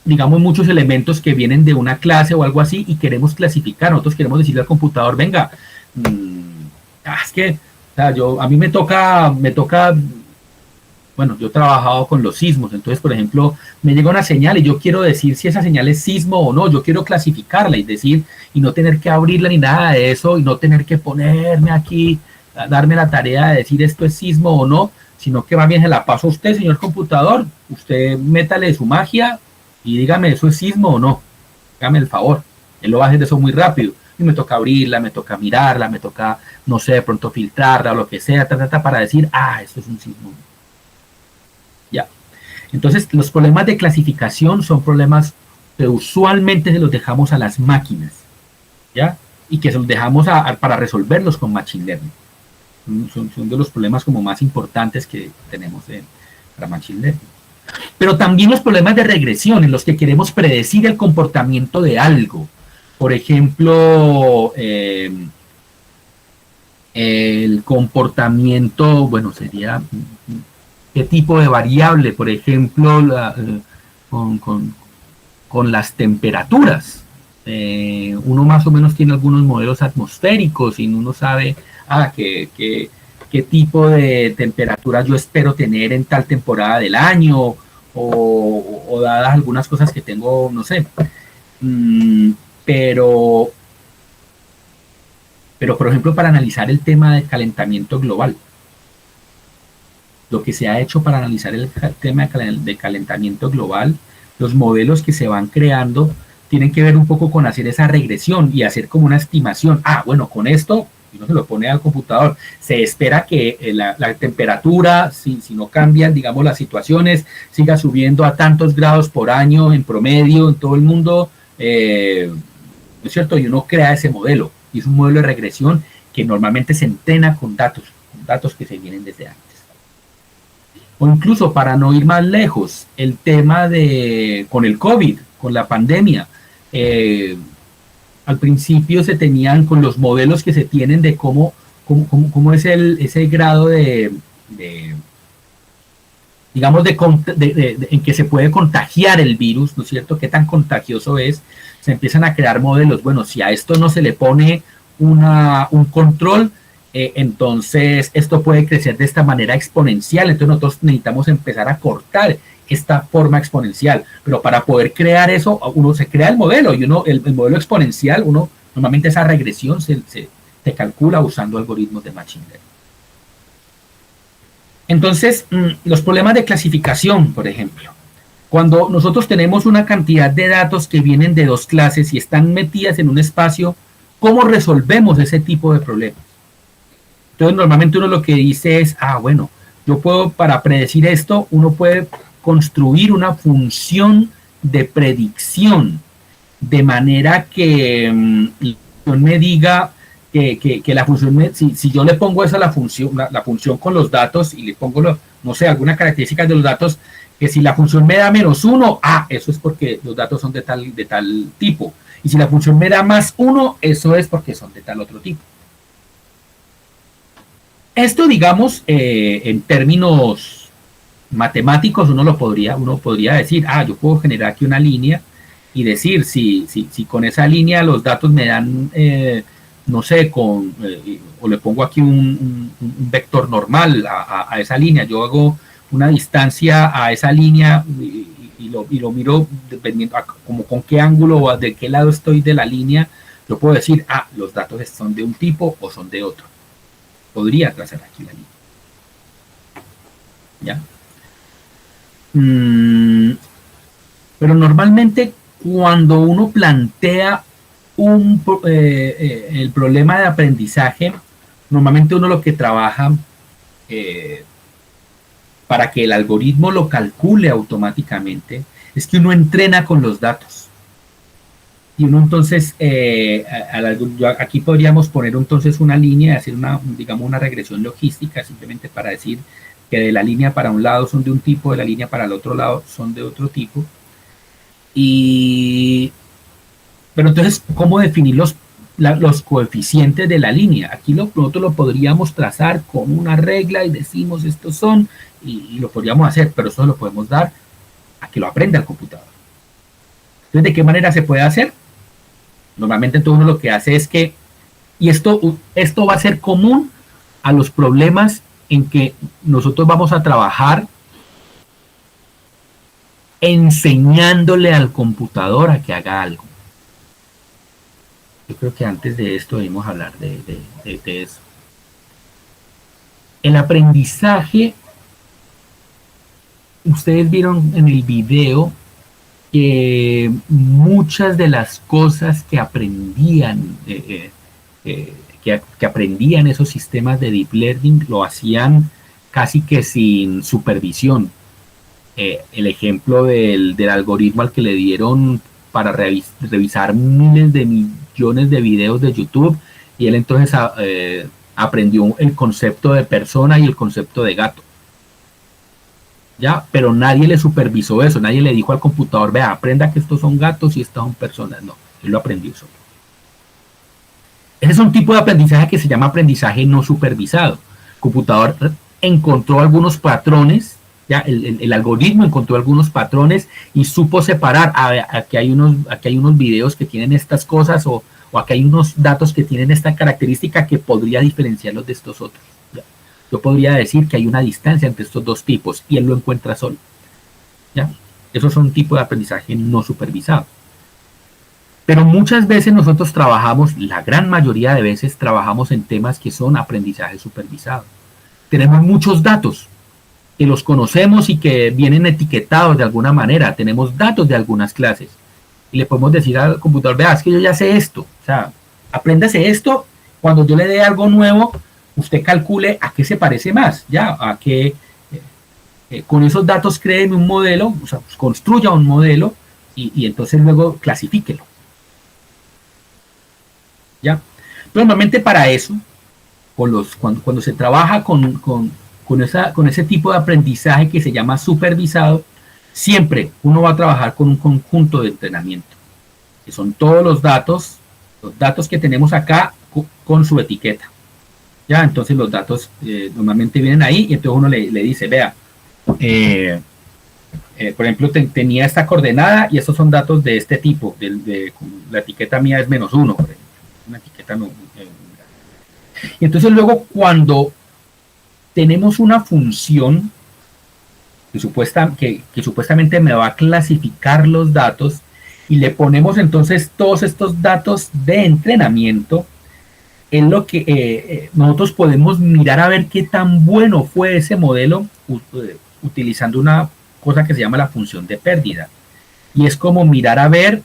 B: digamos, muchos elementos que vienen de una clase o algo así y queremos clasificar. Nosotros queremos decirle al computador, venga, es que, o sea, a mí me toca, bueno, yo he trabajado con los sismos, entonces, por ejemplo, me llega una señal y yo quiero decir si esa señal es sismo o no, yo quiero clasificarla y decir, y no tener que abrirla ni nada de eso, y no tener que ponerme aquí, darme la tarea de decir esto es sismo o no, sino que más bien se la paso a usted, señor computador, usted métale su magia y dígame, ¿eso es sismo o no? Hágame el favor, él lo va a hacer eso muy rápido, y me toca abrirla, me toca mirarla, me toca, no sé, de pronto filtrarla o lo que sea, para decir, esto es un sismo. Ya. Entonces, los problemas de clasificación son problemas que usualmente se los dejamos a las máquinas, ¿ya? Y que se los dejamos para resolverlos con Machine Learning. Son de los problemas como más importantes que tenemos para Machine Learning. Pero también los problemas de regresión, en los que queremos predecir el comportamiento de algo. Por ejemplo, el comportamiento, bueno, sería qué tipo de variable, por ejemplo, con las temperaturas. Uno más o menos tiene algunos modelos atmosféricos y uno sabe qué tipo de temperatura yo espero tener en tal temporada del año o dadas algunas cosas que tengo, no sé. Pero, por ejemplo, para analizar el tema del calentamiento global, lo que se ha hecho para analizar el tema de calentamiento global, los modelos que se van creando tienen que ver un poco con hacer esa regresión y hacer como una estimación. Bueno, con esto, si uno se lo pone al computador, se espera que la temperatura, si no cambian, digamos, las situaciones, siga subiendo a tantos grados por año en promedio en todo el mundo, ¿no es cierto? Y uno crea ese modelo, y es un modelo de regresión que normalmente se entrena con datos que se vienen desde antes. O incluso, para no ir más lejos, el tema con el COVID, con la pandemia, al principio se tenían con los modelos que se tienen de cómo es ese grado digamos, en que se puede contagiar el virus, ¿no es cierto? ¿Qué tan contagioso es? Se empiezan a crear modelos. Bueno, si a esto no se le pone un control, entonces esto puede crecer de esta manera exponencial. Entonces nosotros necesitamos empezar a cortar esta forma exponencial. Pero para poder crear eso, uno se crea el modelo, y el modelo exponencial, normalmente esa regresión se calcula usando algoritmos de machine learning. Entonces, los problemas de clasificación, por ejemplo. Cuando nosotros tenemos una cantidad de datos que vienen de dos clases y están metidas en un espacio, ¿cómo resolvemos ese tipo de problemas? Entonces, normalmente uno lo que dice es, bueno, yo puedo, para predecir esto, uno puede construir una función de predicción, de manera que me diga que la función, si yo le pongo esa la función con los datos, y le pongo, no sé, alguna característica de los datos, que si la función me da -1, eso es porque los datos son de tal tipo. Y si la función me da +1, eso es porque son de tal otro tipo. Esto, digamos, en términos matemáticos, uno podría decir, yo puedo generar aquí una línea y decir si con esa línea los datos me dan, no sé, o le pongo aquí un vector normal a esa línea. Yo hago una distancia a esa línea y lo miro dependiendo como con qué ángulo o de qué lado estoy de la línea. Yo puedo decir, los datos son de un tipo o son de otro. Podría trazar aquí la línea. ¿Ya? Pero normalmente, cuando uno plantea el problema de aprendizaje, normalmente uno lo que trabaja para que el algoritmo lo calcule automáticamente es que uno entrena con los datos. Y uno entonces, aquí podríamos poner entonces una línea, hacer una regresión logística, simplemente para decir que de la línea para un lado son de un tipo, de la línea para el otro lado son de otro tipo. Pero entonces, ¿cómo definir los coeficientes de la línea? Aquí nosotros lo podríamos trazar con una regla y decimos estos son, y lo podríamos hacer, pero eso lo podemos dar a que lo aprenda el computador. Entonces, ¿de qué manera se puede hacer? Normalmente entonces uno lo que hace es que, y esto va a ser común a los problemas en que nosotros vamos a trabajar enseñándole al computador a que haga algo. Yo creo que antes de esto debemos hablar de eso. El aprendizaje, ustedes vieron en el video que muchas de las cosas que aprendían, que aprendían esos sistemas de deep learning, lo hacían casi que sin supervisión. El ejemplo del algoritmo al que le dieron para revisar miles de millones de videos de YouTube, y él entonces aprendió el concepto de persona y el concepto de gato. ¿Ya? Pero nadie le supervisó eso, nadie le dijo al computador, vea, aprenda que estos son gatos y estas son personas. No, él lo aprendió solo. Ese es un tipo de aprendizaje que se llama aprendizaje no supervisado. El computador encontró algunos patrones, ya el algoritmo encontró algunos patrones y supo separar, aquí hay unos videos que tienen estas cosas, o aquí hay unos datos que tienen esta característica que podría diferenciarlos de estos otros. Yo podría decir que hay una distancia entre estos dos tipos y él lo encuentra solo. ¿Ya? Esos son un tipo de aprendizaje no supervisado. Pero muchas veces nosotros trabajamos, la gran mayoría de veces trabajamos en temas que son aprendizaje supervisado. Tenemos muchos datos que los conocemos y que vienen etiquetados de alguna manera. Tenemos datos de algunas clases y le podemos decir al computador, vea, es que yo ya sé esto. O sea, apréndase esto. Cuando yo le dé algo nuevo, usted calcule a qué se parece más, ya, a qué, con esos datos créeme un modelo, o sea, pues construya un modelo y entonces luego clasifíquelo. Normalmente para eso, cuando se trabaja con ese tipo de aprendizaje que se llama supervisado, siempre uno va a trabajar con un conjunto de entrenamiento, que son todos los datos que tenemos acá con su etiqueta. Ya, entonces los datos normalmente vienen ahí y entonces uno le dice, vea, por ejemplo, tenía esta coordenada y estos son datos de este tipo, la etiqueta mía es -1, por ejemplo, una etiqueta no. Y entonces luego cuando tenemos una función que supuestamente me va a clasificar los datos y le ponemos entonces todos estos datos de entrenamiento, en lo que nosotros podemos mirar a ver qué tan bueno fue ese modelo utilizando una cosa que se llama la función de pérdida. Y es como mirar a ver,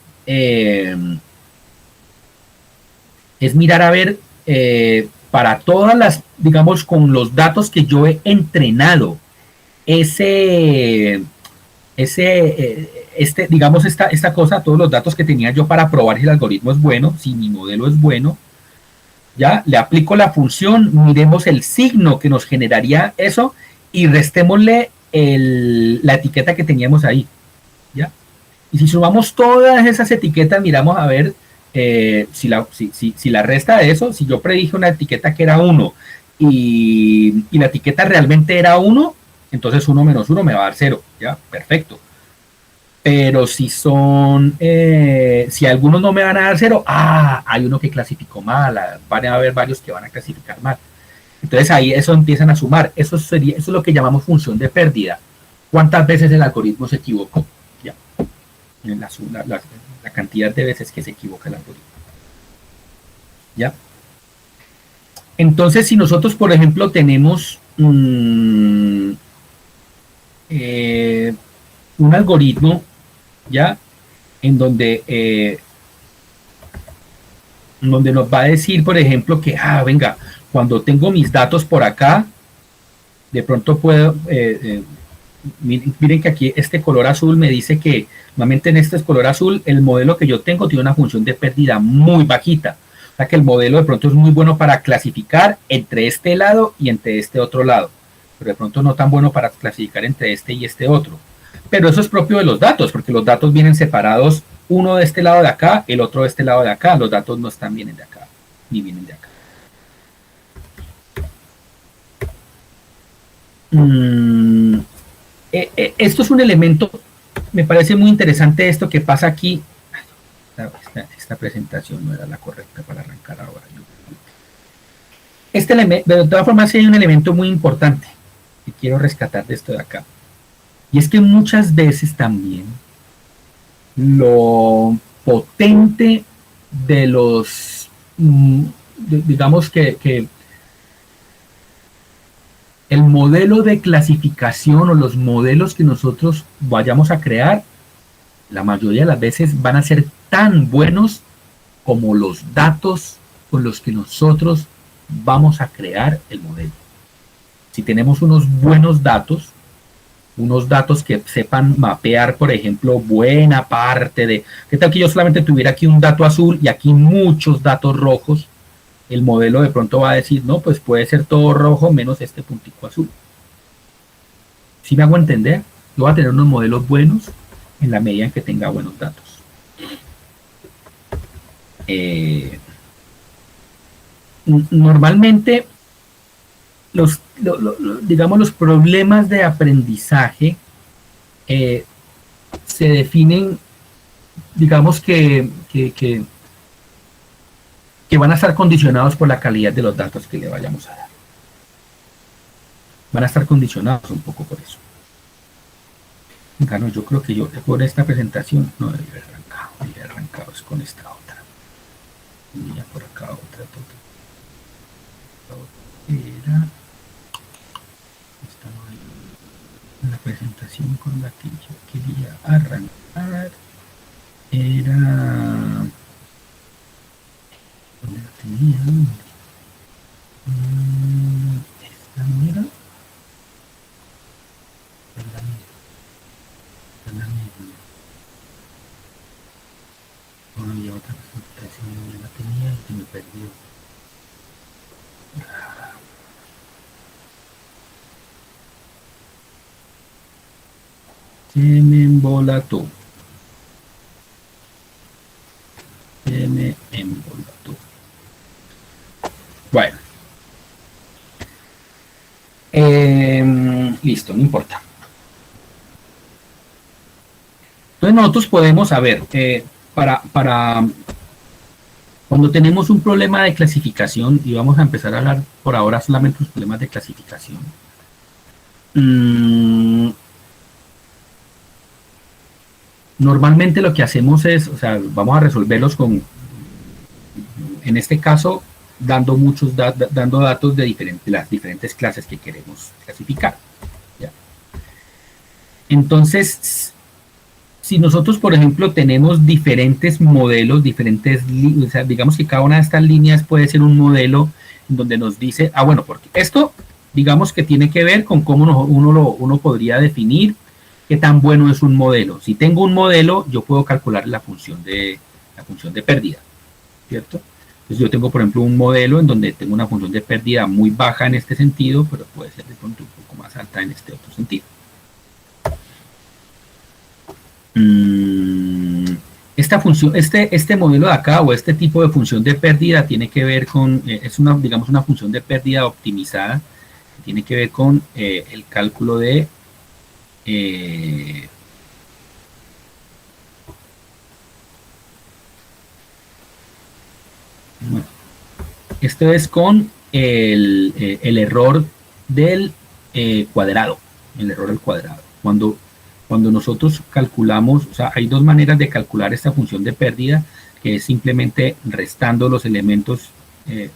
B: para todas las, digamos, con los datos que yo he entrenado, digamos, esta cosa, todos los datos que tenía yo para probar si el algoritmo es bueno, si mi modelo es bueno, ya le aplico la función, miremos el signo que nos generaría eso y restémosle la etiqueta que teníamos ahí, ¿ya? Y si sumamos todas esas etiquetas, miramos a ver si la resta de eso, si yo predije una etiqueta que era 1 y la etiqueta realmente era 1, entonces 1 menos 1 me va a dar 0, ¿ya? Perfecto. Pero si algunos no me van a dar 0, hay uno que clasificó mal, van a haber varios que van a clasificar mal. Entonces ahí eso empiezan a sumar. Eso es lo que llamamos función de pérdida. ¿Cuántas veces el algoritmo se equivocó? Ya. La cantidad de veces que se equivoca el algoritmo. ¿Ya? Entonces, si nosotros, por ejemplo, tenemos un algoritmo, ¿ya? En donde nos va a decir, por ejemplo, que, venga, cuando tengo mis datos por acá, de pronto puedo, miren que aquí este color azul me dice que, normalmente en este color azul, el modelo que yo tengo tiene una función de pérdida muy bajita. O sea que el modelo de pronto es muy bueno para clasificar entre este lado y entre este otro lado, pero de pronto no tan bueno para clasificar entre este y este otro. Pero eso es propio de los datos, porque los datos vienen separados, uno de este lado de acá, el otro de este lado de acá. Los datos no vienen de acá, ni vienen de acá. Esto es un elemento, me parece muy interesante esto que pasa aquí. Esta presentación no era la correcta para arrancar ahora. Este elemento, de todas formas, hay un elemento muy importante que quiero rescatar de esto de acá. Y es que muchas veces también lo potente de los, digamos que el modelo de clasificación o los modelos que nosotros vayamos a crear, la mayoría de las veces van a ser tan buenos como los datos con los que nosotros vamos a crear el modelo. Si tenemos unos buenos datos que sepan mapear, por ejemplo, buena parte de... ¿Qué tal que yo solamente tuviera aquí un dato azul y aquí muchos datos rojos? El modelo de pronto va a decir, no, pues puede ser todo rojo menos este puntico azul. ¿Sí me hago entender? Yo voy a tener unos modelos buenos en la medida en que tenga buenos datos. Normalmente, digamos, los problemas de aprendizaje se definen, digamos que van a estar condicionados por la calidad de los datos que le vayamos a dar. Van a estar condicionados un poco por eso. No, yo creo que yo por esta presentación no debería haber arrancado es con esta otra. Y ya por acá otra. Era la presentación con la que yo quería arrancar. Era... ¿Dónde la tenía? Esta no era. Había otra presentación, ya la tenía y me perdió. Se me embolató. Se me embolató. Bueno. Listo, no importa. Entonces nosotros podemos saber, para cuando tenemos un problema de clasificación, y vamos a empezar a hablar por ahora solamente de los problemas de clasificación, normalmente lo que hacemos es, o sea, vamos a resolverlos con, en este caso, dando dando datos de las diferentes clases que queremos clasificar. ¿Ya? Entonces, si nosotros, por ejemplo, tenemos diferentes modelos, o sea, digamos que cada una de estas líneas puede ser un modelo en donde nos dice, bueno, porque esto, digamos que tiene que ver con cómo uno podría definir qué tan bueno es un modelo. Si tengo un modelo, yo puedo calcular la función de pérdida, ¿cierto? Entonces yo tengo, por ejemplo, un modelo en donde tengo una función de pérdida muy baja en este sentido, pero puede ser de pronto un poco más alta en este otro sentido. Esta función, este modelo de acá o este tipo de función de pérdida tiene que ver con, digamos, una función de pérdida optimizada, que tiene que ver con el cálculo de bueno, esto es con el error del cuadrado, el error al cuadrado. Cuando nosotros calculamos, o sea, hay dos maneras de calcular esta función de pérdida, que es simplemente restando los elementos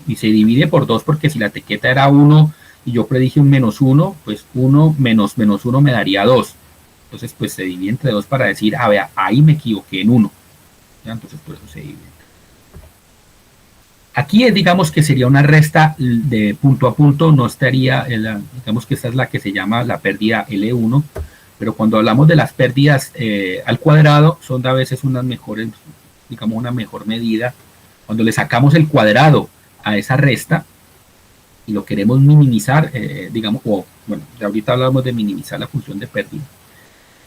B: y se divide por 2, porque si la etiqueta era 1 y yo predije un -1, pues 1 menos -1 me daría 2. Entonces, pues se divide entre 2 para decir, vea, ahí me equivoqué en 1. ¿Ya? Entonces, por eso se divide. Aquí digamos que sería una resta de punto a punto, no estaría, digamos que esta es la que se llama la pérdida L1, pero cuando hablamos de las pérdidas al cuadrado, son a veces unas mejores, digamos una mejor medida. Cuando le sacamos el cuadrado a esa resta y lo queremos minimizar, digamos, bueno, ya ahorita hablamos de minimizar la función de pérdida.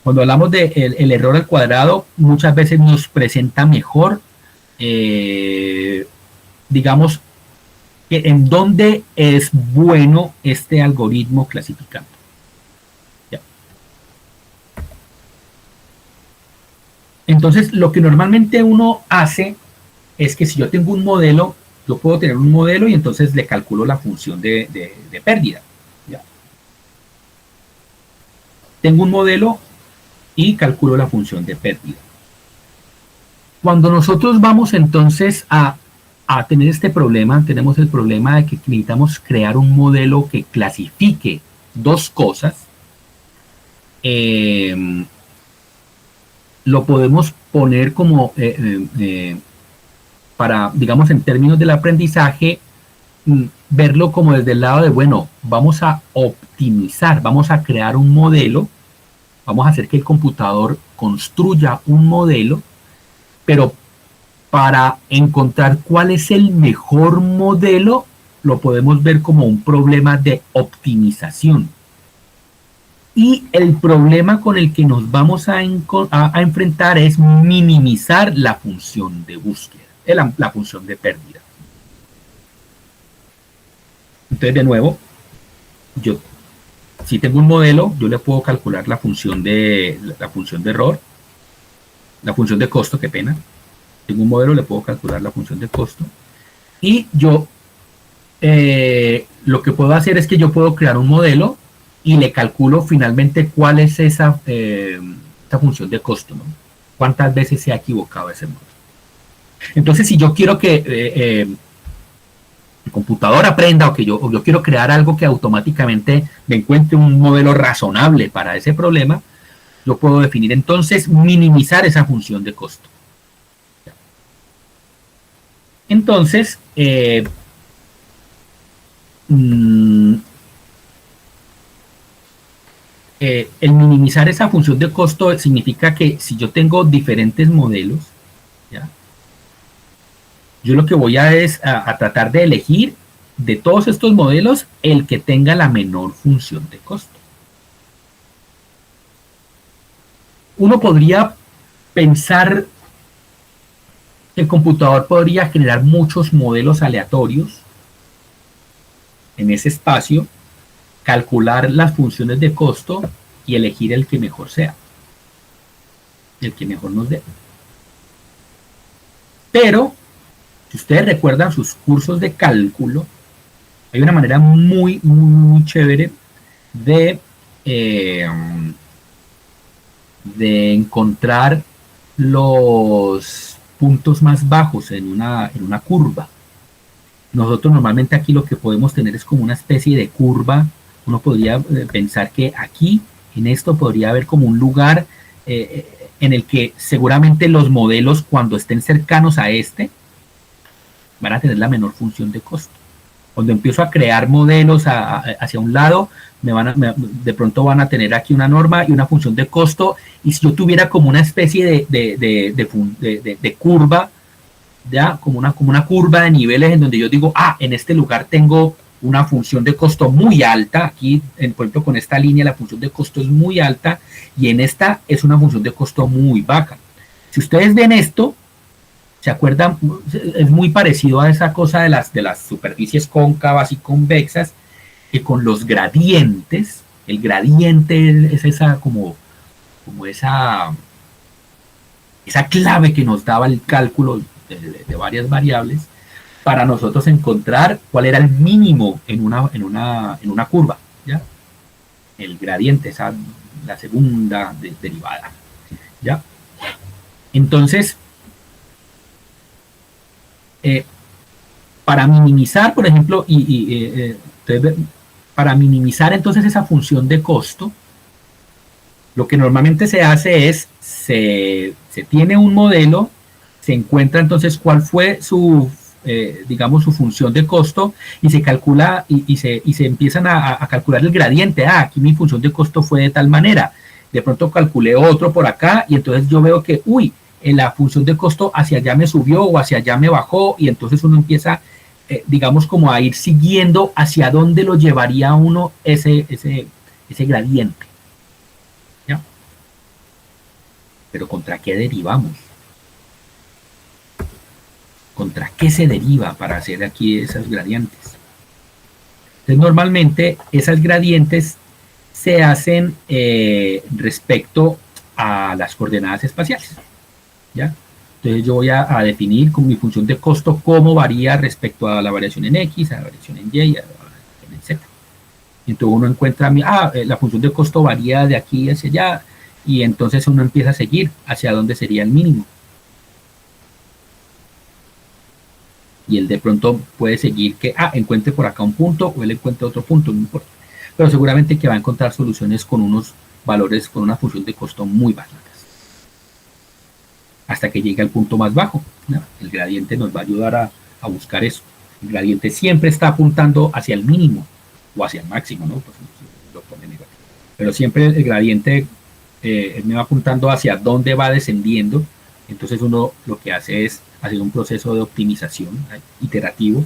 B: Cuando hablamos de el error al cuadrado, muchas veces nos presenta mejor, digamos, que en dónde es bueno este algoritmo clasificando. ¿Ya? Entonces, lo que normalmente uno hace es que si yo tengo un modelo, yo puedo tener un modelo y entonces le calculo la función de pérdida. ¿Ya? Tengo un modelo y calculo la función de pérdida. Cuando nosotros vamos entonces a tener este problema, tenemos el problema de que necesitamos crear un modelo que clasifique dos cosas. Lo podemos poner como para, digamos, en términos del aprendizaje, verlo como desde el lado de, bueno, vamos a optimizar, vamos a crear un modelo, vamos a hacer que el computador construya un modelo, pero para encontrar cuál es el mejor modelo, lo podemos ver como un problema de optimización. Y el problema con el que nos vamos a enfrentar es minimizar la función de búsqueda, la función de pérdida. Entonces, de nuevo, si tengo un modelo, yo le puedo calcular la función de error, la función de costo, qué pena. Tengo un modelo, le puedo calcular la función de costo. Y yo lo que puedo hacer es que yo puedo crear un modelo y le calculo finalmente cuál es esa función de costo, ¿no? Cuántas veces se ha equivocado ese modelo. Entonces, si yo quiero que el computador aprenda o yo quiero crear algo que automáticamente me encuentre un modelo razonable para ese problema, yo puedo definir entonces minimizar esa función de costo. Entonces, el minimizar esa función de costo significa que si yo tengo diferentes modelos, ¿ya? Yo lo que voy a tratar de elegir de todos estos modelos el que tenga la menor función de costo. uno podría pensar que el computador podría generar muchos modelos aleatorios en ese espacio, calcular las funciones de costo y elegir el que mejor sea, el que mejor nos dé. Pero, si ustedes recuerdan sus cursos de cálculo, hay una manera muy, muy, muy chévere de encontrar los puntos más bajos en una curva. Nosotros normalmente aquí lo que podemos tener es como una especie de curva. Uno podría pensar que aquí, en esto, podría haber como un lugar en el que seguramente los modelos, cuando estén cercanos a este, van a tener la menor función de costo. Cuando empiezo a crear modelos hacia un lado, de pronto van a tener aquí una norma y una función de costo, y si yo tuviera como una especie de curva, ya como una curva de niveles en donde yo digo, en este lugar tengo una función de costo muy alta, aquí por ejemplo con esta línea la función de costo es muy alta, y en esta es una función de costo muy baja. Si ustedes ven esto, ¿se acuerdan? Es muy parecido a esa cosa de las superficies cóncavas y convexas, que con los gradientes, el gradiente es esa como esa clave que nos daba el cálculo de varias variables para nosotros encontrar cuál era el mínimo en una curva, ¿ya? El gradiente, la segunda derivada, ¿ya? Entonces, para minimizar, por ejemplo, para minimizar entonces esa función de costo, lo que normalmente se hace es, se tiene un modelo, se encuentra entonces cuál fue su función de costo, y se calcula y se empiezan a calcular el gradiente. Aquí mi función de costo fue de tal manera, de pronto calculé otro por acá, y entonces yo veo que, en la función de costo hacia allá me subió o hacia allá me bajó, y entonces uno empieza, como a ir siguiendo hacia dónde lo llevaría uno ese gradiente. ¿Ya? Pero ¿contra qué derivamos? ¿Contra qué se deriva para hacer aquí esos gradientes? Entonces, normalmente esas gradientes se hacen respecto a las coordenadas espaciales, ¿ya? Entonces yo voy a definir con mi función de costo cómo varía respecto a la variación en X, a la variación en Y, a la variación en Z. Entonces uno encuentra, la función de costo varía de aquí hacia allá, y entonces uno empieza a seguir hacia dónde sería el mínimo. Y él de pronto puede seguir que, encuentre por acá un punto, o él encuentre otro punto, no importa. Pero seguramente que va a encontrar soluciones con unos valores, con una función de costo muy bajas, hasta que llegue al punto más bajo, ¿no? El gradiente nos va a ayudar a buscar eso. El gradiente siempre está apuntando hacia el mínimo o hacia el máximo, ¿no? Pues, lo pone negativo. Pero siempre el gradiente me va apuntando hacia dónde va descendiendo. Entonces uno lo que hace es hacer un proceso de optimización iterativo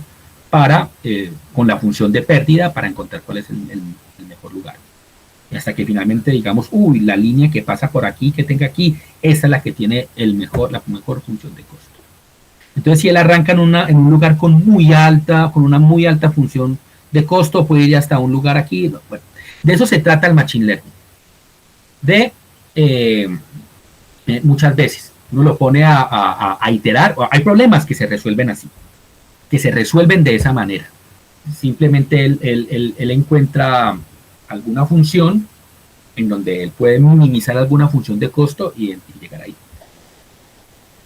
B: con la función de pérdida para encontrar cuál es el mejor lugar. Y hasta que finalmente digamos, la línea que pasa por aquí, que tenga aquí, esa es la que tiene la mejor función de costo. Entonces, si él arranca en un lugar con una muy alta función de costo, puede ir hasta un lugar aquí. Bueno, de eso se trata el Machine Learning. Muchas veces uno lo pone a iterar. Hay problemas que se resuelven así, que se resuelven de esa manera. Simplemente él encuentra alguna función en donde él puede minimizar alguna función de costo y llegar ahí.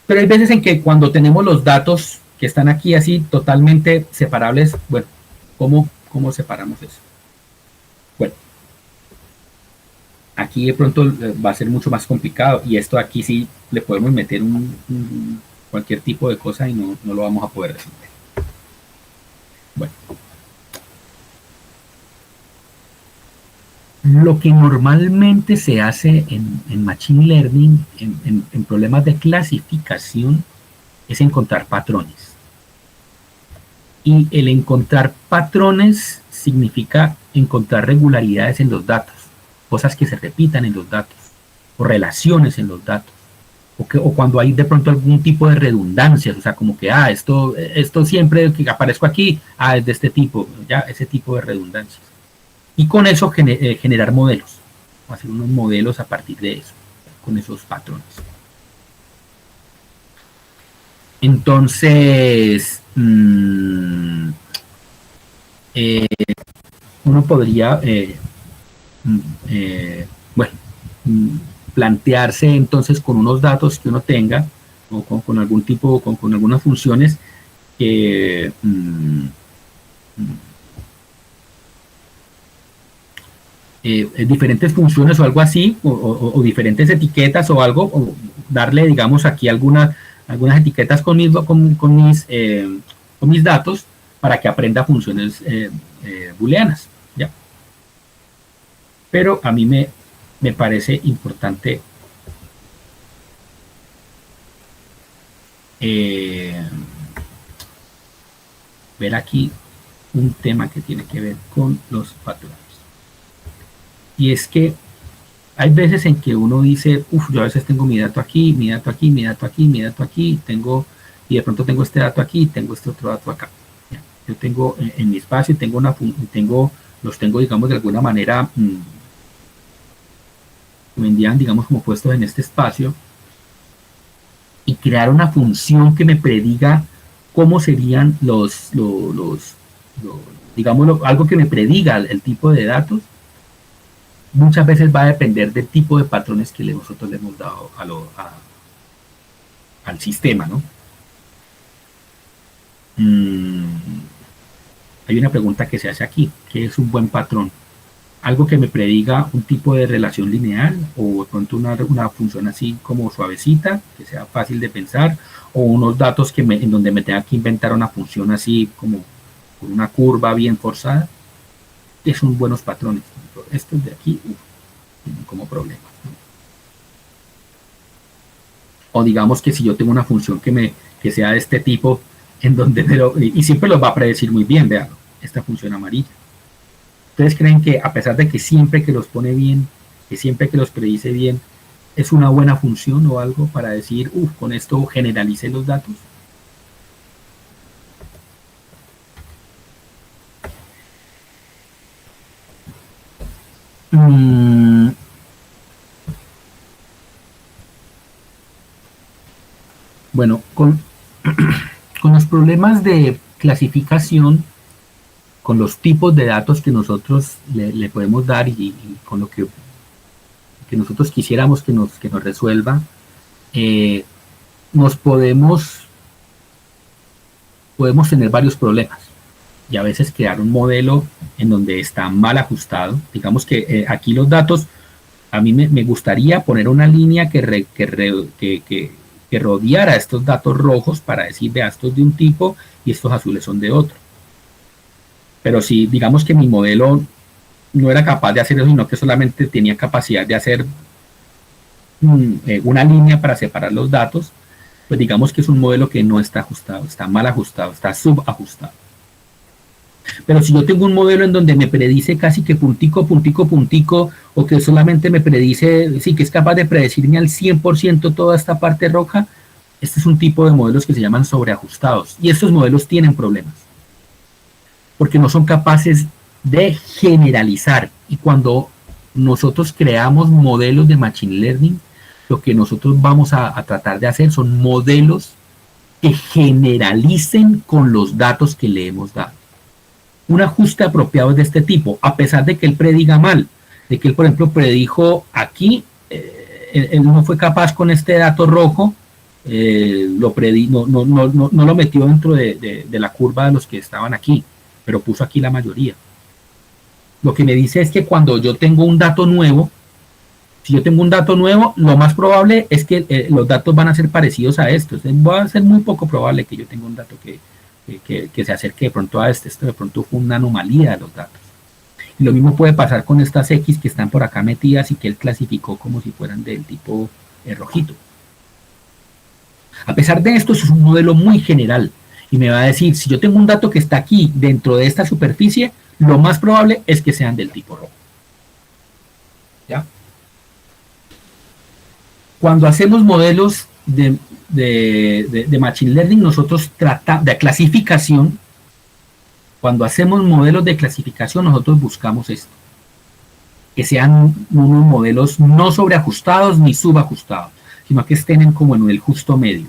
B: Pero hay veces en que cuando tenemos los datos que están aquí así totalmente separables, bueno, ¿cómo separamos eso? Bueno, aquí de pronto va a ser mucho más complicado, y esto aquí sí le podemos meter cualquier tipo de cosa y no lo vamos a poder resolver. Bueno. Lo que normalmente se hace en Machine Learning, en problemas de clasificación, es encontrar patrones. Y el encontrar patrones significa encontrar regularidades en los datos, cosas que se repitan en los datos. o relaciones en los datos, o cuando hay de pronto algún tipo de redundancias, o sea, como que, esto siempre que aparezco aquí, es de este tipo, ya, ese tipo de redundancias. Y con eso generar modelos, hacer unos modelos a partir de eso, con esos patrones. Entonces, uno podría, plantearse entonces con unos datos que uno tenga, o con algún tipo, con algunas funciones, diferentes funciones o algo así, o diferentes etiquetas o algo, o darle, digamos, aquí algunas etiquetas con mis datos para que aprenda funciones booleanas, ¿ya? Pero a mí me parece importante ver aquí un tema que tiene que ver con los patrones. Y es que hay veces en que uno dice, yo a veces tengo mi dato aquí, mi dato aquí, mi dato aquí, mi dato aquí, y de pronto tengo este dato aquí, tengo este otro dato acá. ¿Ya? Yo tengo en mi espacio, los tengo, digamos, de alguna manera, vendían, digamos, como puestos en este espacio, y crear una función que me prediga cómo serían digamos, algo que me prediga el tipo de datos, muchas veces va a depender del tipo de patrones que nosotros le hemos dado al sistema, ¿no? Hay una pregunta que se hace aquí, ¿qué es un buen patrón? Algo que me prediga un tipo de relación lineal, o de pronto una función así como suavecita, que sea fácil de pensar, o unos datos en donde me tenga que inventar una función así como con una curva bien forzada, que son buenos patrones. Estos de aquí, tienen como problema, ¿no? O digamos que si yo tengo una función que sea de este tipo, en donde y siempre los va a predecir muy bien, vean, esta función amarilla. ¿Ustedes creen que a pesar de que siempre que los pone bien, que siempre que los predice bien, es una buena función o algo para decir, con esto generalicé los datos? Bueno, con los problemas de clasificación, con los tipos de datos que nosotros le podemos dar y con lo que nosotros quisiéramos que nos resuelva, podemos tener varios problemas. Y a veces crear un modelo en donde está mal ajustado. Digamos que aquí los datos, a mí me gustaría poner una línea que rodeara estos datos rojos para decir, vea, estos de un tipo y estos azules son de otro. Pero si digamos que mi modelo no era capaz de hacer eso, sino que solamente tenía capacidad de hacer una línea para separar los datos, pues digamos que es un modelo que no está ajustado, está mal ajustado, está subajustado. Pero si yo tengo un modelo en donde me predice casi que puntico, puntico, puntico, o que solamente me predice, sí, que es capaz de predecirme al 100% toda esta parte roja, este es un tipo de modelos que se llaman sobreajustados. Y estos modelos tienen problemas, porque no son capaces de generalizar. Y cuando nosotros creamos modelos de Machine Learning, lo que nosotros vamos a tratar de hacer son modelos que generalicen con los datos que le hemos dado. Un ajuste apropiado es de este tipo, a pesar de que él prediga mal, de que él, por ejemplo, predijo aquí, él no fue capaz con este dato rojo, no lo metió dentro de la curva de los que estaban aquí, pero puso aquí la mayoría. Lo que me dice es que cuando yo tengo un dato nuevo, si yo tengo un dato nuevo, lo más probable es que los datos van a ser parecidos a estos. Va a ser muy poco probable que yo tenga un dato que se acerque de pronto a esto de pronto fue una anomalía de los datos. Y lo mismo puede pasar con estas X que están por acá metidas y que él clasificó como si fueran del tipo rojito. A pesar de esto, eso es un modelo muy general y me va a decir, si yo tengo un dato que está aquí dentro de esta superficie, lo más probable es que sean del tipo rojo. ¿Ya? cuando hacemos modelos de Machine Learning, nosotros tratamos de clasificación. Cuando hacemos modelos de clasificación, nosotros buscamos esto, que sean unos modelos no sobreajustados ni subajustados, sino que estén como en el justo medio,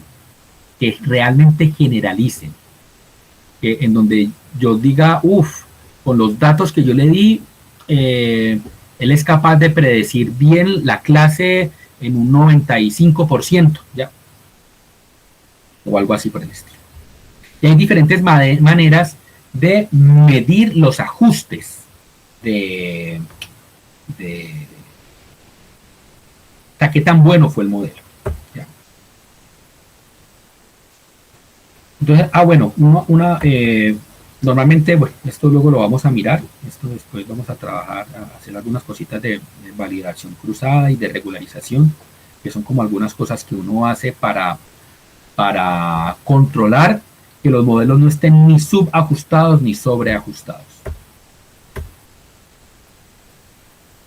B: que realmente generalicen, que en donde yo diga, con los datos que yo le di, él es capaz de predecir bien la clase en un 95%, ¿ya? O algo así por el estilo. Y hay diferentes maneras de medir los ajustes o sea, qué tan bueno fue el modelo. ¿Ya? Entonces, bueno, normalmente, bueno, esto luego lo vamos a mirar, esto después vamos a trabajar, a hacer algunas cositas de validación cruzada y de regularización, que son como algunas cosas que uno hace para controlar que los modelos no estén ni subajustados ni sobreajustados.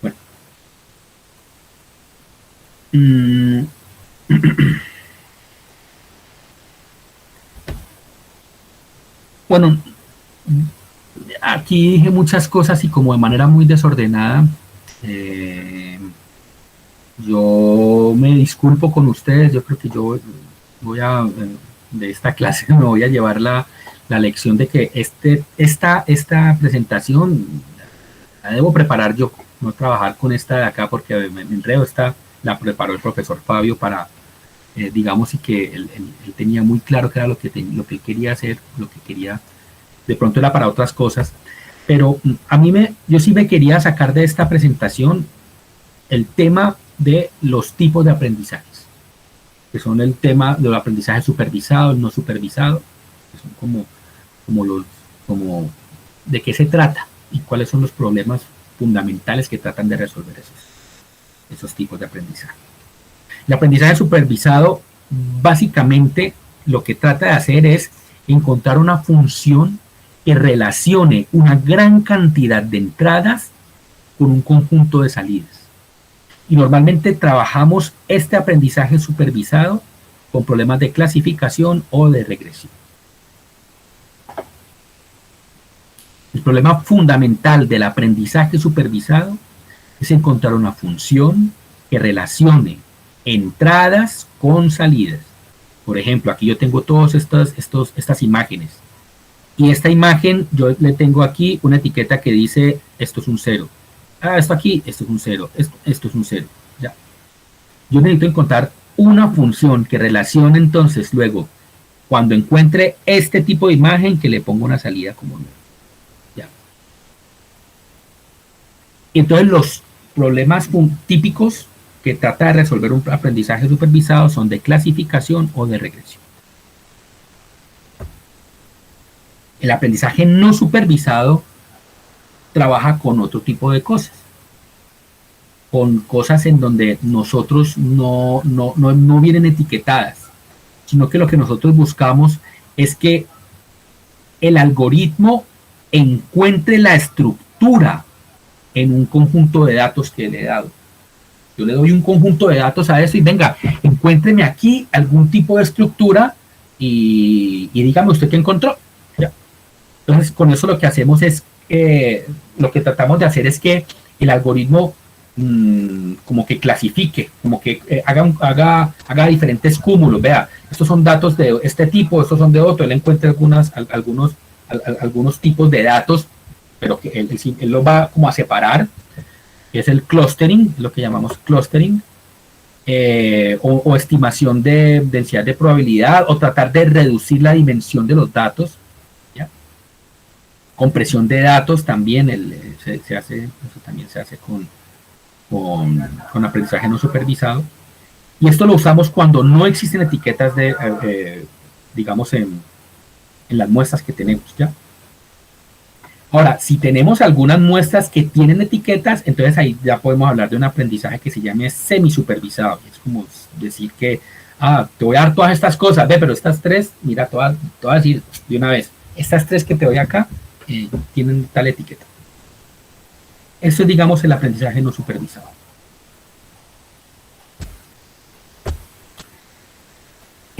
B: Bueno. Bueno, aquí dije muchas cosas y como de manera muy desordenada. Yo me disculpo con ustedes, yo creo que yo voy a, de esta clase me voy a llevar la lección de que esta presentación la debo preparar yo, no trabajar con esta de acá porque me enredo. Esta la preparó el profesor Fabio para, digamos, y que él tenía muy claro qué era lo que él quería hacer, lo que quería, de pronto era para otras cosas, pero yo sí me quería sacar de esta presentación el tema de los tipos de aprendizajes, que son el tema del aprendizaje supervisado, el no supervisado, que son como de qué se trata y cuáles son los problemas fundamentales que tratan de resolver esos tipos de aprendizaje. El aprendizaje supervisado, básicamente, lo que trata de hacer es encontrar una función que relacione una gran cantidad de entradas con un conjunto de salidas. Y normalmente trabajamos este aprendizaje supervisado con problemas de clasificación o de regresión. El problema fundamental del aprendizaje supervisado es encontrar una función que relacione entradas con salidas. Por ejemplo, aquí yo tengo todas estas imágenes. Y esta imagen, yo le tengo aquí una etiqueta que dice, esto es un 0. Esto aquí, esto es un 0, esto es un 0. Ya. Yo necesito encontrar una función que relacione entonces luego, cuando encuentre este tipo de imagen, que le ponga una salida como 9. Ya. Entonces los problemas típicos que trata de resolver un aprendizaje supervisado son de clasificación o de regresión. El aprendizaje no supervisado trabaja con otro tipo de cosas, con cosas en donde nosotros no vienen etiquetadas, sino que lo que nosotros buscamos es que el algoritmo encuentre la estructura en un conjunto de datos que le he dado. Yo le doy un conjunto de datos a eso y venga, encuéntreme aquí algún tipo de estructura y dígame usted qué encontró. ¿Ya? Entonces, con eso lo que hacemos es, lo que tratamos de hacer es que el algoritmo como que clasifique, como que haga diferentes cúmulos. Vea, estos son datos de este tipo, estos son de otro. Él encuentra algunos tipos de datos, pero que él lo va como a separar, que es el clustering, lo que llamamos clustering, o estimación de densidad de probabilidad, o tratar de reducir la dimensión de los datos. ¿Ya? Compresión de datos también eso también se hace con aprendizaje no supervisado. Y esto lo usamos cuando no existen etiquetas digamos, en las muestras que tenemos, ¿ya? Ahora, si tenemos algunas muestras que tienen etiquetas, entonces ahí ya podemos hablar de un aprendizaje que se llame semisupervisado. Es como decir que, te voy a dar todas estas cosas, pero estas tres, mira, te voy a decir de una vez, estas tres que te doy acá tienen tal etiqueta. Eso es, digamos, el aprendizaje no supervisado.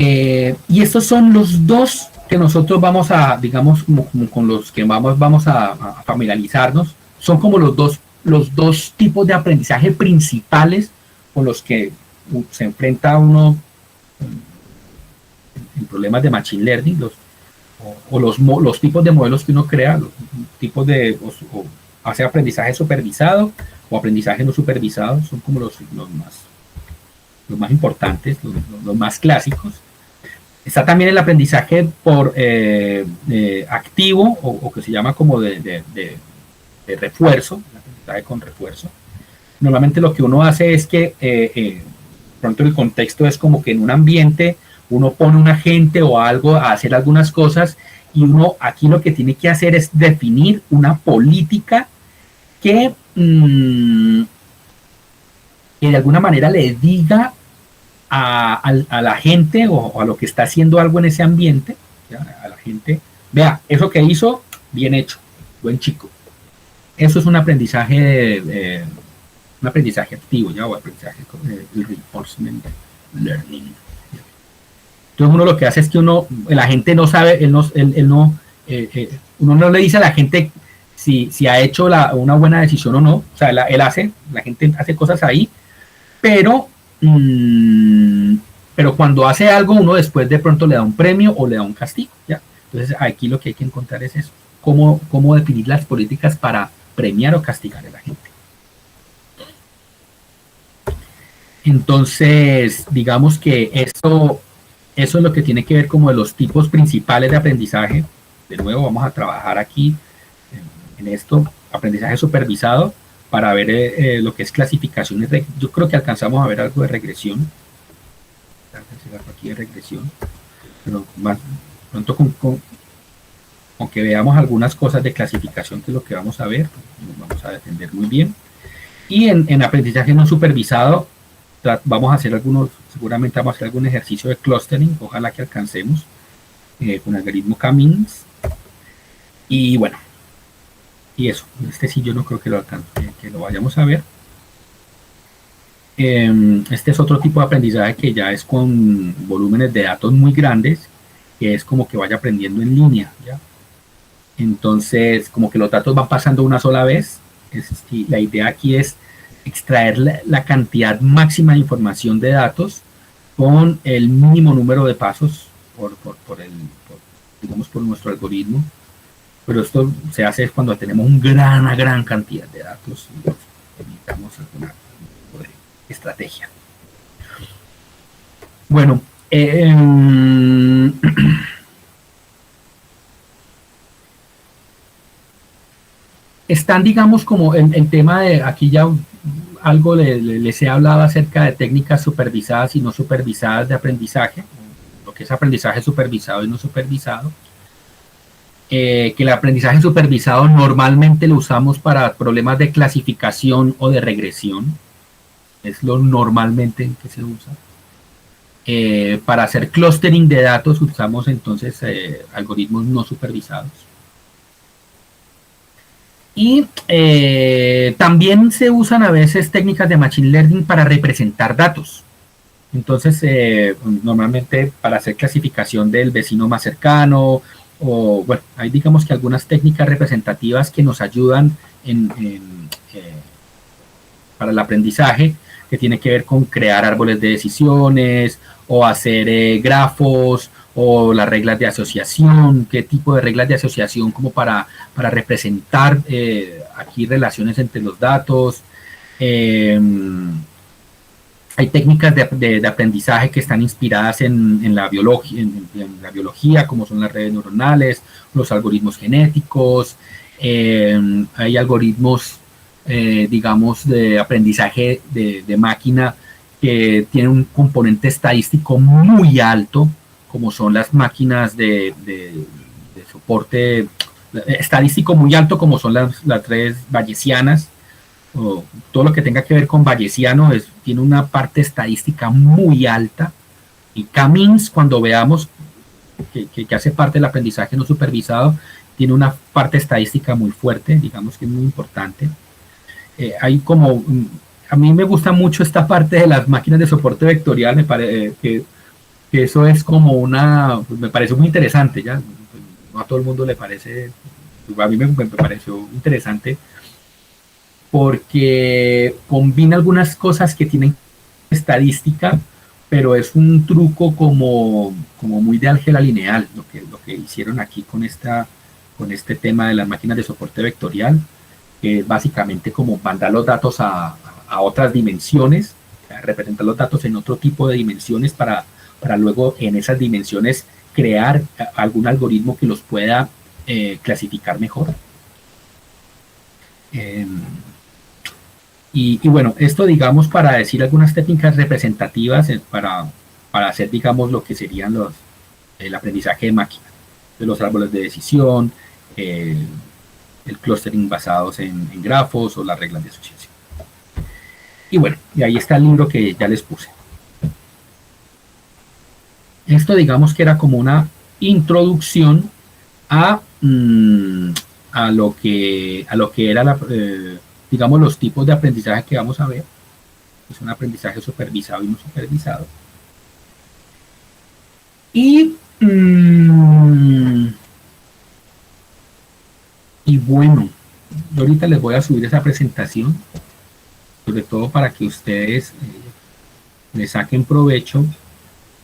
B: Y estos son los dos que nosotros vamos a, digamos, como con los que vamos a familiarizarnos. Son como los dos tipos de aprendizaje principales con los que se enfrenta uno en problemas de machine learning, los tipos de modelos que uno crea, los tipos de o hace aprendizaje supervisado o aprendizaje no supervisado, son como los más importantes, los más clásicos. Está también el aprendizaje por activo o que se llama como de refuerzo, el aprendizaje con refuerzo. Normalmente lo que uno hace es que pronto el contexto es como que en un ambiente uno pone un agente o algo a hacer algunas cosas y uno aquí lo que tiene que hacer es definir una política que de alguna manera le diga a la gente o a lo que está haciendo algo en ese ambiente, ¿ya? A la gente, vea, eso que hizo, bien hecho, buen chico. Eso es un aprendizaje activo, ¿ya? O aprendizaje el reinforcement learning. Entonces uno lo que hace es que la gente no sabe, uno no le dice a la gente si ha hecho una buena decisión o no. O sea, la gente hace cosas ahí, pero cuando hace algo, uno después de pronto le da un premio o le da un castigo, ¿ya? Entonces aquí lo que hay que encontrar es eso, cómo definir las políticas para premiar o castigar a la gente. Entonces, digamos que eso es lo que tiene que ver como de los tipos principales de aprendizaje. De nuevo, vamos a trabajar aquí en esto, aprendizaje supervisado, para ver lo que es clasificación. Yo creo que alcanzamos a ver algo de regresión. Aquí de regresión. Pero más pronto con que veamos algunas cosas de clasificación, que es lo que vamos a ver, nos vamos a defender muy bien. Y en aprendizaje no supervisado, vamos a hacer seguramente vamos a hacer algún ejercicio de clustering, ojalá que alcancemos con algoritmo K-means. Y bueno, y eso, sí yo no creo que lo vayamos a ver. Este es otro tipo de aprendizaje que ya es con volúmenes de datos muy grandes, que es como que vaya aprendiendo en línea, ¿ya? Entonces, como que los datos van pasando una sola vez. La idea aquí es extraer la cantidad máxima de información de datos con el mínimo número de pasos por nuestro algoritmo. Pero esto se hace cuando tenemos una gran cantidad de datos y necesitamos alguna tipo de estrategia. Bueno, están, digamos, como el tema de, aquí ya algo les he hablado acerca de técnicas supervisadas y no supervisadas de aprendizaje, lo que es aprendizaje supervisado y no supervisado. Que el aprendizaje supervisado normalmente lo usamos para problemas de clasificación o de regresión, es lo normalmente que se usa. Para hacer clustering de datos usamos entonces algoritmos no supervisados. Y también se usan a veces técnicas de machine learning para representar datos. Entonces, normalmente para hacer clasificación del vecino más cercano, o bueno, hay digamos que algunas técnicas representativas que nos ayudan para el aprendizaje, que tiene que ver con crear árboles de decisiones, o hacer grafos, o las reglas de asociación, qué tipo de reglas de asociación como para representar aquí relaciones entre los datos. Hay técnicas de aprendizaje que están inspiradas en la biología, como son las redes neuronales, los algoritmos genéticos. Hay algoritmos, digamos, de aprendizaje de máquina que tienen un componente estadístico muy alto, como son las máquinas de soporte estadístico muy alto, como son las redes bayesianas. O todo lo que tenga que ver con bayesiano tiene una parte estadística muy alta, y K-means, cuando veamos que hace parte del aprendizaje no supervisado, tiene una parte estadística muy fuerte, digamos que es muy importante. A mí me gusta mucho esta parte de las máquinas de soporte vectorial, me parece que que eso es como una, pues me pareció muy interesante, ya, no a todo el mundo le parece, a mí me pareció interesante porque combina algunas cosas que tienen estadística, pero es un truco como muy de álgebra lineal, lo que hicieron aquí con este tema de las máquinas de soporte vectorial, que básicamente como mandar los datos a otras dimensiones, representar los datos en otro tipo de dimensiones para luego en esas dimensiones crear algún algoritmo que los pueda clasificar mejor. Y bueno, esto digamos para decir algunas técnicas representativas para hacer digamos lo que serían el aprendizaje de máquina, de los árboles de decisión, el clustering basados en grafos o las reglas de asociación. Y bueno, y ahí está el libro que ya les puse. Esto digamos que era como una introducción a lo que era digamos los tipos de aprendizaje que vamos a ver. Es un aprendizaje supervisado y no supervisado. Y bueno, yo ahorita les voy a subir esa presentación, sobre todo para que ustedes le saquen provecho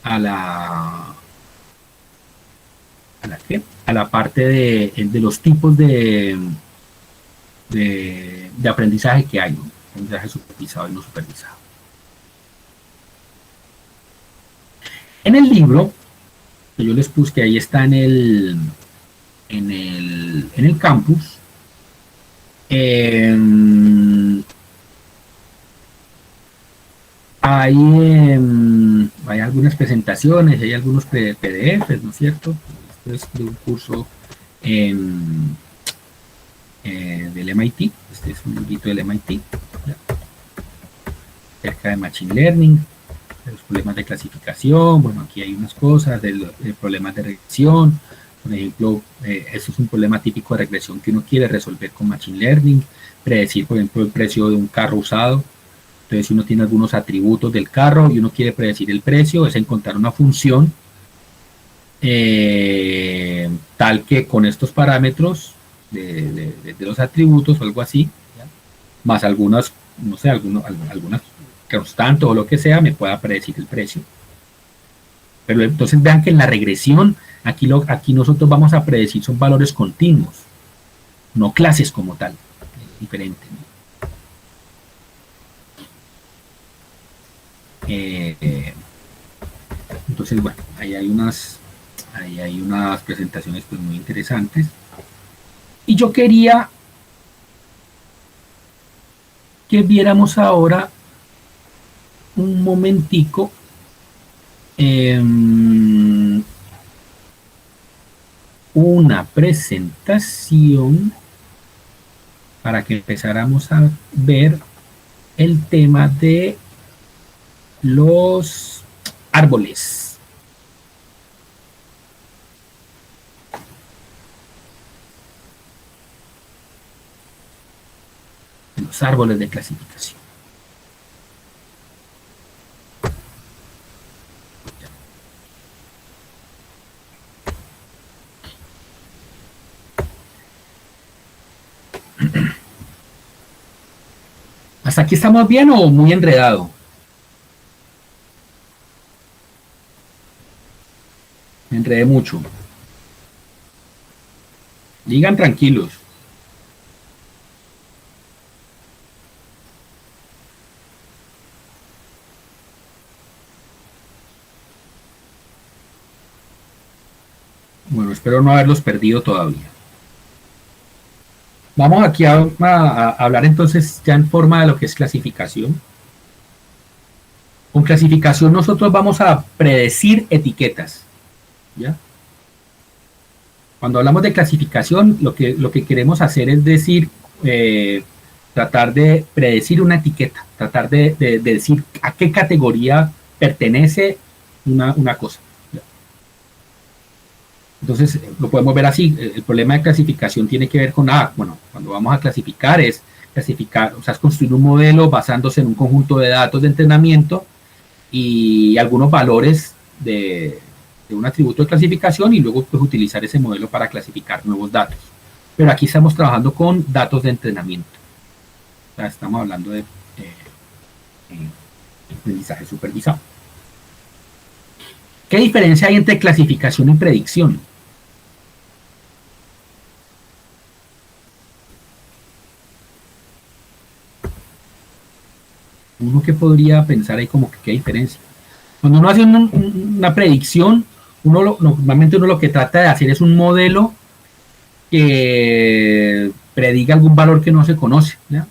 B: a la parte de los tipos de aprendizaje que hay, ¿no? Aprendizaje supervisado y no supervisado. En el libro que yo les puse, que ahí está en el campus, hay algunas presentaciones, hay algunos PDFs, ¿no es cierto? Esto es de un curso del MIT, este es un librito del MIT, ¿ya? Acerca de Machine Learning, de los problemas de clasificación. Bueno, aquí hay unas cosas, de problemas de regresión. Por ejemplo, eso es un problema típico de regresión que uno quiere resolver con Machine Learning, predecir, por ejemplo, el precio de un carro usado. Entonces, si uno tiene algunos atributos del carro y uno quiere predecir el precio, es encontrar una función tal que con estos parámetros de los atributos o algo así, ¿ya? Más algunas, no sé, algunas constantes o lo que sea, me pueda predecir el precio. Pero entonces vean que en la regresión, aquí nosotros vamos a predecir son valores continuos, no clases como tal, es diferente, ¿no? Entonces, bueno, ahí hay unas presentaciones pues muy interesantes. Y yo quería que viéramos ahora un momentico una presentación para que empezáramos a ver el tema de los árboles. Los árboles de clasificación. ¿Hasta aquí estamos bien o muy enredado? Me enredé mucho. Digan tranquilos. Bueno, espero no haberlos perdido todavía. Vamos aquí a hablar entonces ya en forma de lo que es clasificación. Con clasificación nosotros vamos a predecir etiquetas, ¿ya? Cuando hablamos de clasificación, lo que queremos hacer es decir, tratar de predecir una etiqueta, tratar de decir a qué categoría pertenece una cosa. Entonces, lo podemos ver así. El problema de clasificación tiene que ver con, bueno, cuando vamos a clasificar es construir un modelo basándose en un conjunto de datos de entrenamiento y algunos valores de un atributo de clasificación y luego pues, utilizar ese modelo para clasificar nuevos datos. Pero aquí estamos trabajando con datos de entrenamiento. O sea, estamos hablando de aprendizaje supervisado. ¿Qué diferencia hay entre clasificación y predicción? Uno que podría pensar ahí como que qué diferencia. Cuando uno hace una predicción, normalmente uno lo que trata de hacer es un modelo que prediga algún valor que no se conoce. ¿Ya?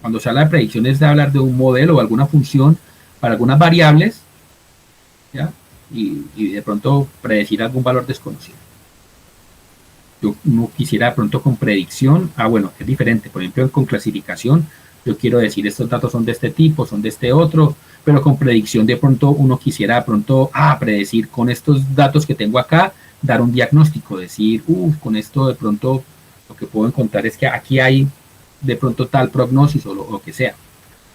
B: Cuando se habla de predicción es de hablar de un modelo o alguna función para algunas variables, ¿ya? Y de pronto predecir algún valor desconocido. Yo no quisiera de pronto con predicción, bueno, es diferente. Por ejemplo, con clasificación, yo quiero decir estos datos son de este tipo, son de este otro, pero con predicción de pronto uno quisiera de pronto predecir con estos datos que tengo acá, dar un diagnóstico, decir, con esto de pronto lo que puedo encontrar es que aquí hay de pronto tal prognosis o lo que sea,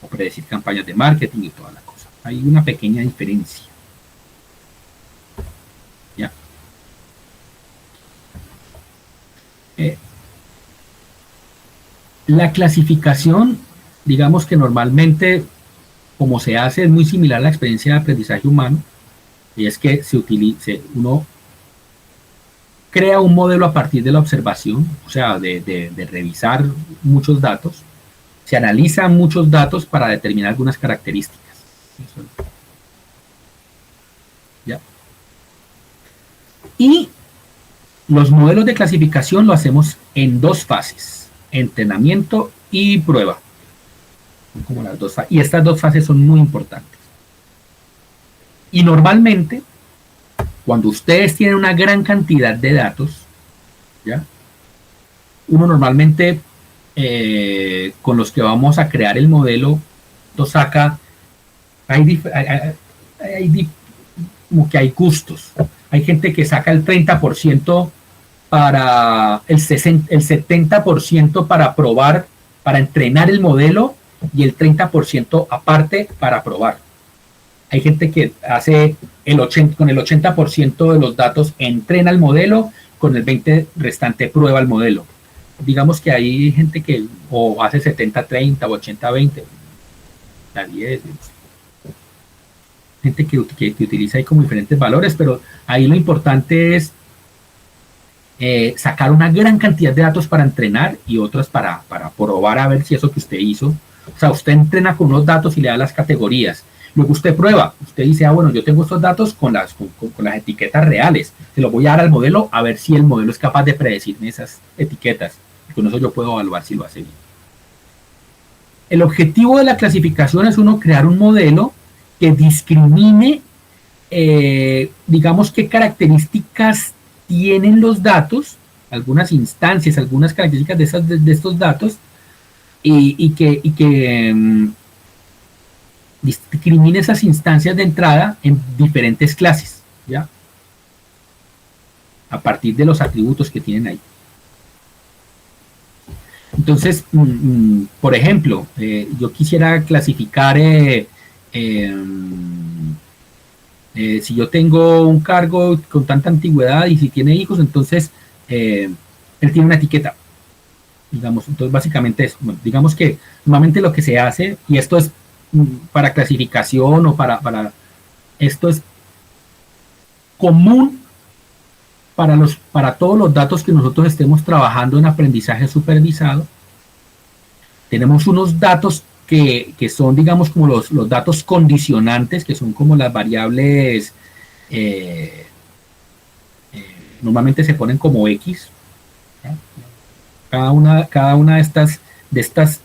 B: o predecir campañas de marketing y toda la cosa. Hay una pequeña diferencia. ¿Ya? La clasificación, digamos que normalmente, como se hace, es muy similar a la experiencia de aprendizaje humano, y es que uno crea un modelo a partir de la observación, o sea, de revisar muchos datos, se analizan muchos datos para determinar algunas características. ¿Ya? Y los modelos de clasificación lo hacemos en dos fases, entrenamiento y prueba. Son como las dos fases, y estas dos fases son muy importantes. Y normalmente, cuando ustedes tienen una gran cantidad de datos, ¿ya? Uno normalmente con los que vamos a crear el modelo, lo saca, como que hay gustos. Hay gente que saca el 30% para el 70% para probar, para entrenar el modelo y el 30% aparte para probar. Hay gente que hace con el 80% de los datos entrena el modelo, con el 20% restante prueba el modelo. Digamos que hay gente que o hace 70-30 o 80-20, la 10. Gente que utiliza ahí como diferentes valores, pero ahí lo importante es sacar una gran cantidad de datos para entrenar y otras para probar a ver si eso que usted hizo. O sea, usted entrena con unos datos y le da las categorías. Luego usted prueba, usted dice, bueno, yo tengo estos datos con las etiquetas reales, se los voy a dar al modelo a ver si el modelo es capaz de predecirme esas etiquetas. Y con eso yo puedo evaluar si lo hace bien. El objetivo de la clasificación es uno crear un modelo que discrimine, digamos, qué características tienen los datos, algunas instancias, algunas características de estos datos, y que discrimine esas instancias de entrada en diferentes clases, ¿ya? A partir de los atributos que tienen ahí. Entonces, por ejemplo, yo quisiera clasificar, si yo tengo un cargo con tanta antigüedad y si tiene hijos, entonces él tiene una etiqueta. Digamos, entonces básicamente es, bueno, digamos que normalmente lo que se hace, y esto es para clasificación o para esto es común para todos los datos que nosotros estemos trabajando en aprendizaje supervisado. Tenemos unos datos que son, digamos, como los datos condicionantes, que son como las variables, normalmente se ponen como X, ¿no? Cada una de estas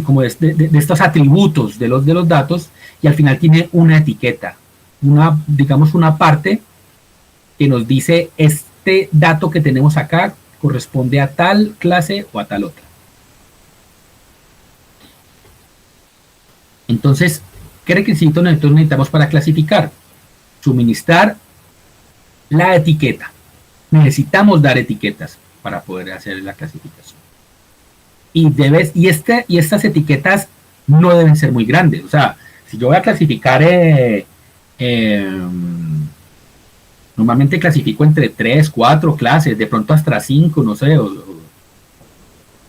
B: como de estos atributos de los datos, y al final tiene una etiqueta, digamos una parte que nos dice este dato que tenemos acá corresponde a tal clase o a tal otra. Entonces, ¿qué requisitos nosotros necesitamos para clasificar? Suministrar la etiqueta. Necesitamos dar etiquetas para poder hacer la clasificación. Y estas etiquetas no deben ser muy grandes. O sea, Si yo voy a clasificar, normalmente clasifico entre 3, 4 clases, de pronto hasta 5, no sé.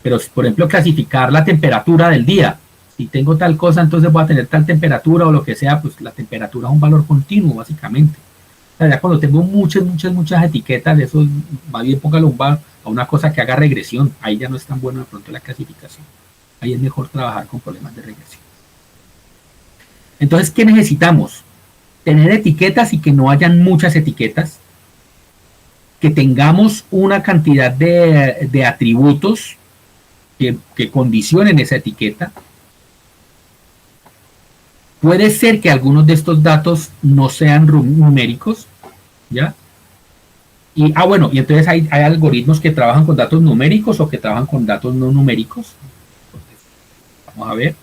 B: Pero, por ejemplo, clasificar la temperatura del día. Si tengo tal cosa, entonces voy a tener tal temperatura o lo que sea, pues la temperatura es un valor continuo, básicamente. O sea, ya cuando tengo muchas etiquetas, eso más bien póngalo a una cosa que haga regresión. Ahí ya no es tan bueno de pronto la clasificación. Ahí es mejor trabajar con problemas de regresión. Entonces, ¿qué necesitamos? Tener etiquetas y que no hayan muchas etiquetas. Que tengamos una cantidad de atributos que condicionen esa etiqueta. Puede ser que algunos de estos datos no sean numéricos, ¿ya? Y entonces hay algoritmos que trabajan con datos numéricos o que trabajan con datos no numéricos. Entonces, vamos a ver.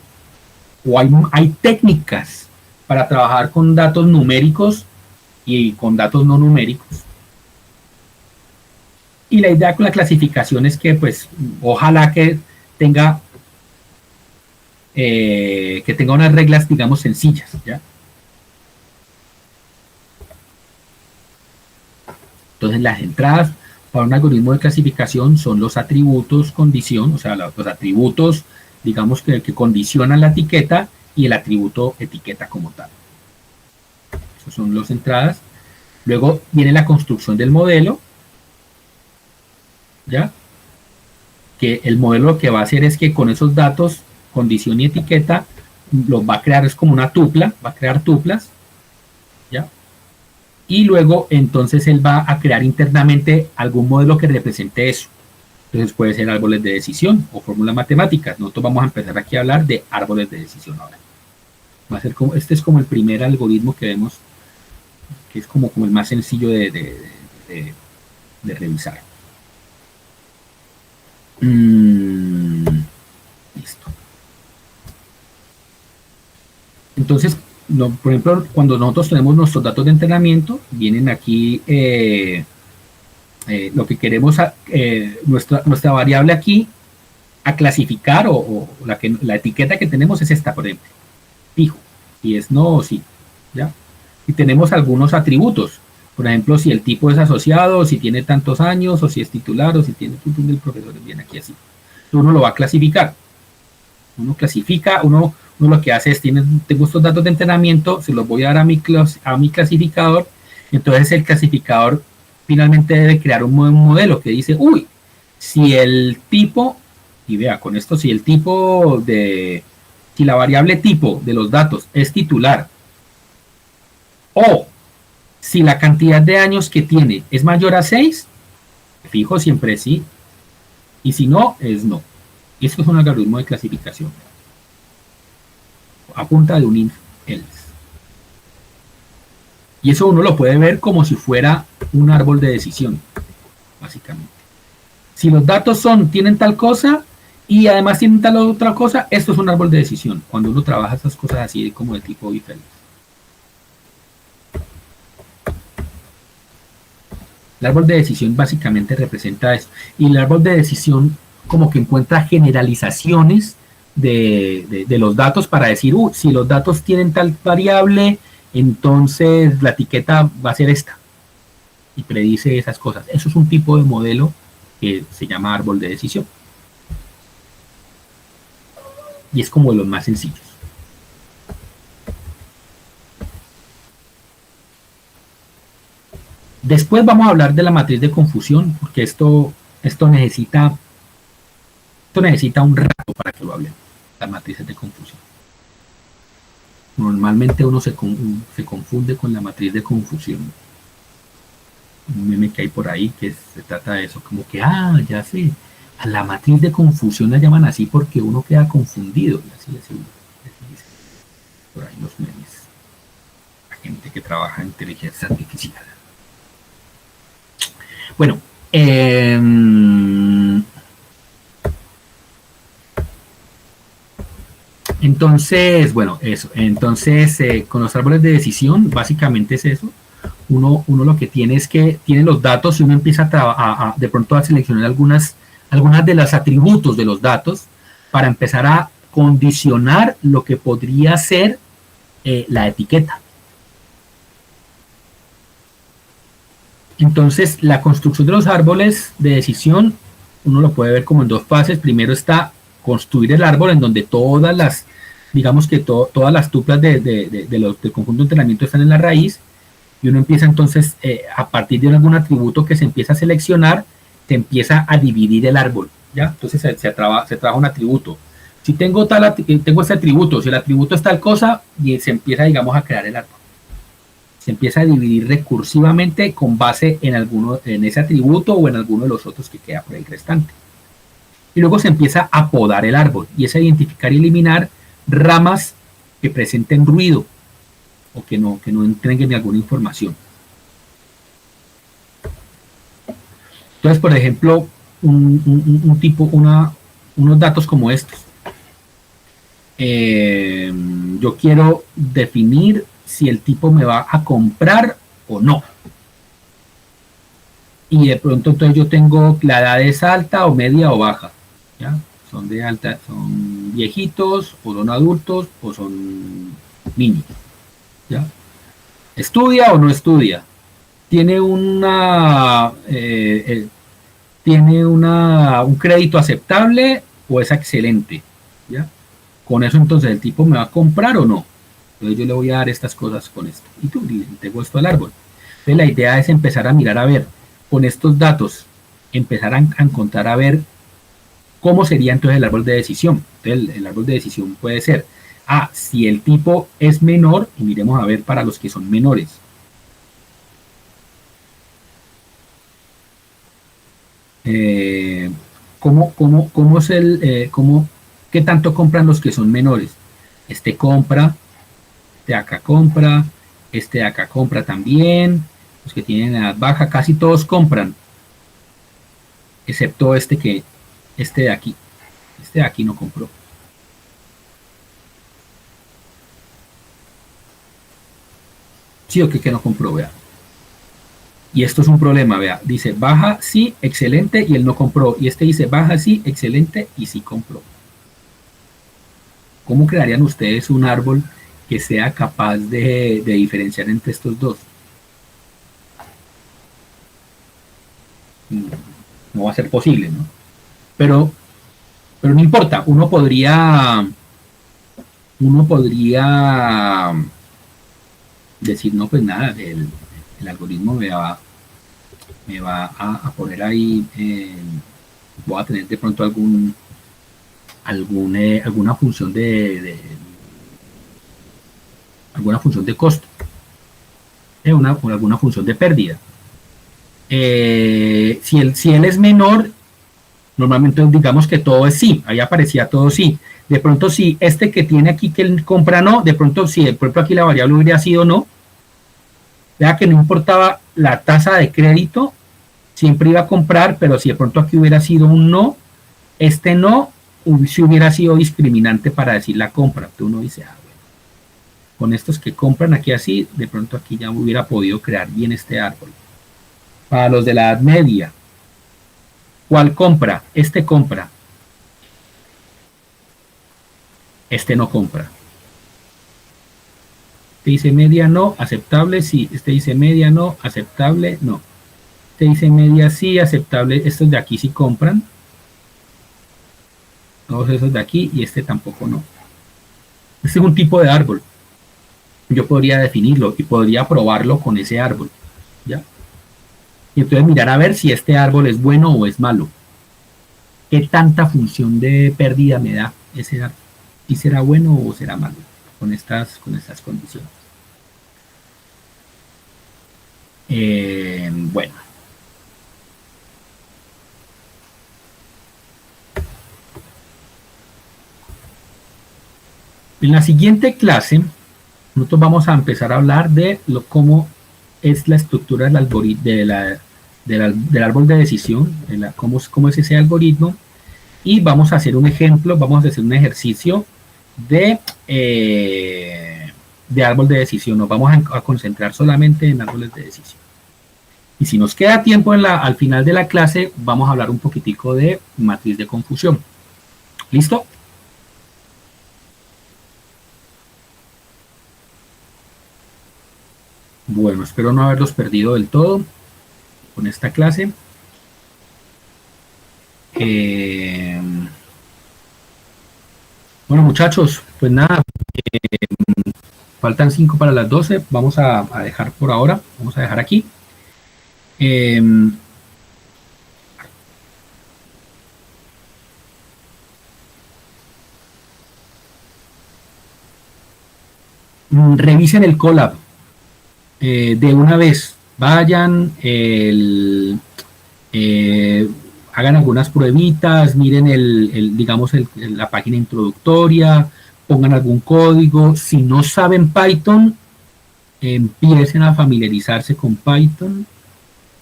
B: O hay técnicas para trabajar con datos numéricos y con datos no numéricos. Y la idea con la clasificación es que, pues, ojalá que tenga unas reglas, digamos, sencillas, ¿ya? Entonces, las entradas para un algoritmo de clasificación son los atributos condición, o sea, los atributos, digamos, que condicionan la etiqueta y el atributo etiqueta como tal. Esas son las entradas. Luego viene la construcción del modelo, ¿ya? Que el modelo lo que va a hacer es que con esos datos, condición y etiqueta, los va a crear, es como una tupla, va a crear tuplas, ¿ya? Y luego entonces él va a crear internamente algún modelo que represente eso. Entonces puede ser árboles de decisión o fórmulas matemáticas. Nosotros vamos a empezar aquí a hablar de árboles de decisión ahora. Va a ser como, este es como el primer algoritmo que vemos, que es como el más sencillo de revisar. Listo. Entonces, por ejemplo, cuando nosotros tenemos nuestros datos de entrenamiento, vienen aquí lo que queremos, nuestra variable aquí a clasificar o la etiqueta que tenemos es esta, por ejemplo, fijo, si es no o sí, ¿ya? Y tenemos algunos atributos, por ejemplo, si el tipo es asociado, si tiene tantos años, o si es titular, o si tiene título del profesor, viene aquí así. Uno lo va a clasificar. Uno clasifica, uno lo que hace es, tengo estos datos de entrenamiento, se los voy a dar a mi clasificador, entonces el clasificador finalmente debe crear un modelo que dice, uy, si el tipo, y vea, con esto, si la variable tipo de los datos es titular, o si la cantidad de años que tiene es mayor a 6, fijo siempre sí, y si no, es no. Esto es un algoritmo de clasificación a punta de un if else. Y eso uno lo puede ver como si fuera un árbol de decisión, básicamente. Si los datos tienen tal cosa y además tienen tal otra cosa, esto es un árbol de decisión, cuando uno trabaja esas cosas así como de tipo if else. El árbol de decisión básicamente representa eso. Y el árbol de decisión como que encuentra generalizaciones de los datos para decir, si los datos tienen tal variable, entonces la etiqueta va a ser esta. Y predice esas cosas. Eso es un tipo de modelo que se llama árbol de decisión. Y es como de los más sencillos. Después vamos a hablar de la matriz de confusión, porque esto necesita un rato para que lo hablemos, las matrices de confusión. Normalmente uno se confunde con la matriz de confusión. Un meme que hay por ahí que se trata de eso, como que, ya sé, a la matriz de confusión la llaman así porque uno queda confundido. Así por ahí los memes. La gente que trabaja en inteligencia artificial. Bueno, entonces, bueno, eso. Entonces, con los árboles de decisión, básicamente es eso. Uno lo que tiene es que tiene los datos y uno empieza de pronto a seleccionar algunas de los atributos de los datos para empezar a condicionar lo que podría ser la etiqueta. Entonces, la construcción de los árboles de decisión, uno lo puede ver como en dos fases. Primero está construir el árbol en donde todas las, digamos que todas las tuplas del conjunto de entrenamiento están en la raíz, y uno empieza entonces, a partir de algún atributo que se empieza a seleccionar, se empieza a dividir el árbol, ¿ya? Entonces se trabaja un atributo. Si tengo tengo este atributo, si el atributo es tal cosa, y se empieza, digamos, a crear el árbol. Se empieza a dividir recursivamente con base en ese atributo o en alguno de los otros que queda por ahí restante. Y luego se empieza a podar el árbol, y es a identificar y eliminar ramas que presenten ruido o que no entreguen alguna información. Entonces, por ejemplo, unos datos como estos. Yo quiero definir si el tipo me va a comprar o no. Y de pronto entonces yo tengo la edad es alta o media o baja, ¿ya? Son de alta, son viejitos o son adultos o son niños, ¿ya? ¿Estudia o no estudia? ¿Tiene un crédito aceptable o es excelente? ¿Ya? Con eso entonces el tipo me va a comprar o no. Entonces yo le voy a dar estas cosas con esto. Y tú le tengo esto al árbol. Entonces la idea es empezar a mirar a ver, con estos datos, empezar a encontrar a ver cómo sería entonces el árbol de decisión. Entonces el árbol de decisión puede ser, si el tipo es menor, y miremos a ver para los que son menores. ¿Cómo es qué tanto compran los que son menores? Este compra, este acá compra, este acá compra también, los que tienen edad baja, casi todos compran, excepto este de aquí no compró. Sí o que no compró, vea. Y esto es un problema, vea. Dice baja, sí, excelente, y él no compró. Y este dice baja, sí, excelente, y sí compró. ¿Cómo crearían ustedes un árbol que sea capaz de diferenciar entre estos dos? No va a ser posible, ¿no? Pero no importa, uno podría decir, no, pues nada, el algoritmo me va a poner ahí, voy a tener de pronto alguna función alguna función de costo, alguna función de pérdida. Si él es menor, normalmente digamos que todo es sí, ahí aparecía todo sí. De pronto si este que tiene aquí que él compra no, de pronto si por ejemplo aquí la variable hubiera sido no, vea que no importaba la tasa de crédito, siempre iba a comprar, pero si de pronto aquí hubiera sido un no, este no, si hubiera sido discriminante para decir la compra. Entonces uno dice, bueno, con estos que compran aquí así, de pronto aquí ya hubiera podido crear bien este árbol. Para los de la edad media, ¿cuál compra? Este compra. Este no compra. Este dice media no, aceptable sí. Este dice media no, aceptable no. Este dice media sí, aceptable. Estos de aquí sí compran. Todos esos de aquí y este tampoco no. Este es un tipo de árbol. Yo podría definirlo y podría probarlo con ese árbol. ¿Ya? Y entonces mirar a ver si este árbol es bueno o es malo. ¿Qué tanta función de pérdida me da ese árbol? ¿Y será bueno o será malo con estas condiciones? Bueno. En la siguiente clase, nosotros vamos a empezar a hablar de cómo es la estructura del algoritmo, del árbol de decisión, cómo es ese algoritmo, y vamos a hacer un ejemplo, vamos a hacer un ejercicio de árbol de decisión. Nos vamos a concentrar solamente en árboles de decisión. Y si nos queda tiempo al final de la clase, vamos a hablar un poquitico de matriz de confusión. ¿Listo? Bueno, espero no haberlos perdido del todo con esta clase. Bueno, muchachos, pues nada, faltan 5 para las 12. Vamos a dejar por ahora, vamos a dejar aquí. Revisen el collab de una vez. Vayan, hagan algunas pruebitas, miren digamos la página introductoria, pongan algún código. Si no saben Python, empiecen a familiarizarse con Python.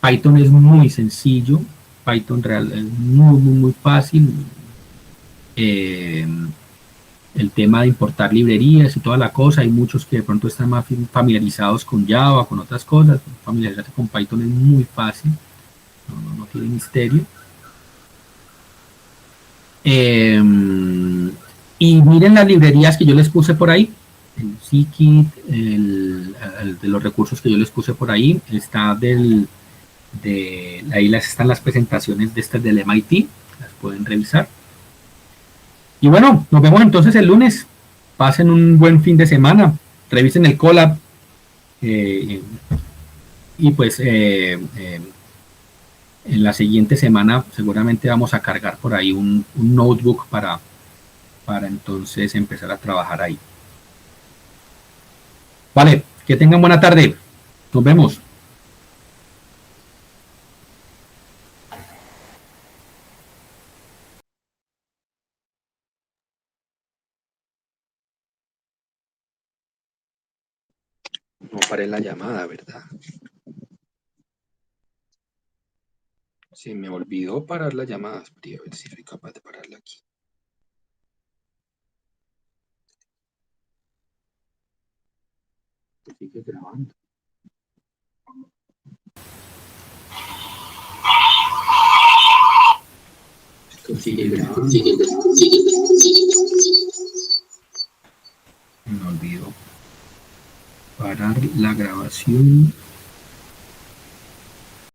B: Python es muy sencillo, Python real es muy fácil. El tema de importar librerías y toda la cosa, hay muchos que de pronto están más familiarizados con Java, con otras cosas. Familiarizarse con Python es muy fácil, no tiene misterio. Y miren las librerías que yo les puse por ahí, el Scikit, de los recursos que yo les puse por ahí, está ahí están las presentaciones de estas del MIT, las pueden revisar. Y bueno, nos vemos entonces el lunes. Pasen un buen fin de semana, revisen el collab y pues en la siguiente semana seguramente vamos a cargar por ahí un notebook para entonces empezar a trabajar ahí. Vale, que tengan buena tarde. Nos vemos. No paré la llamada, ¿verdad? Se me olvidó parar la llamada. Espera, a ver si soy capaz de pararla aquí. Sigue grabando. Esto sigue grabando. Me olvidó parar la grabación.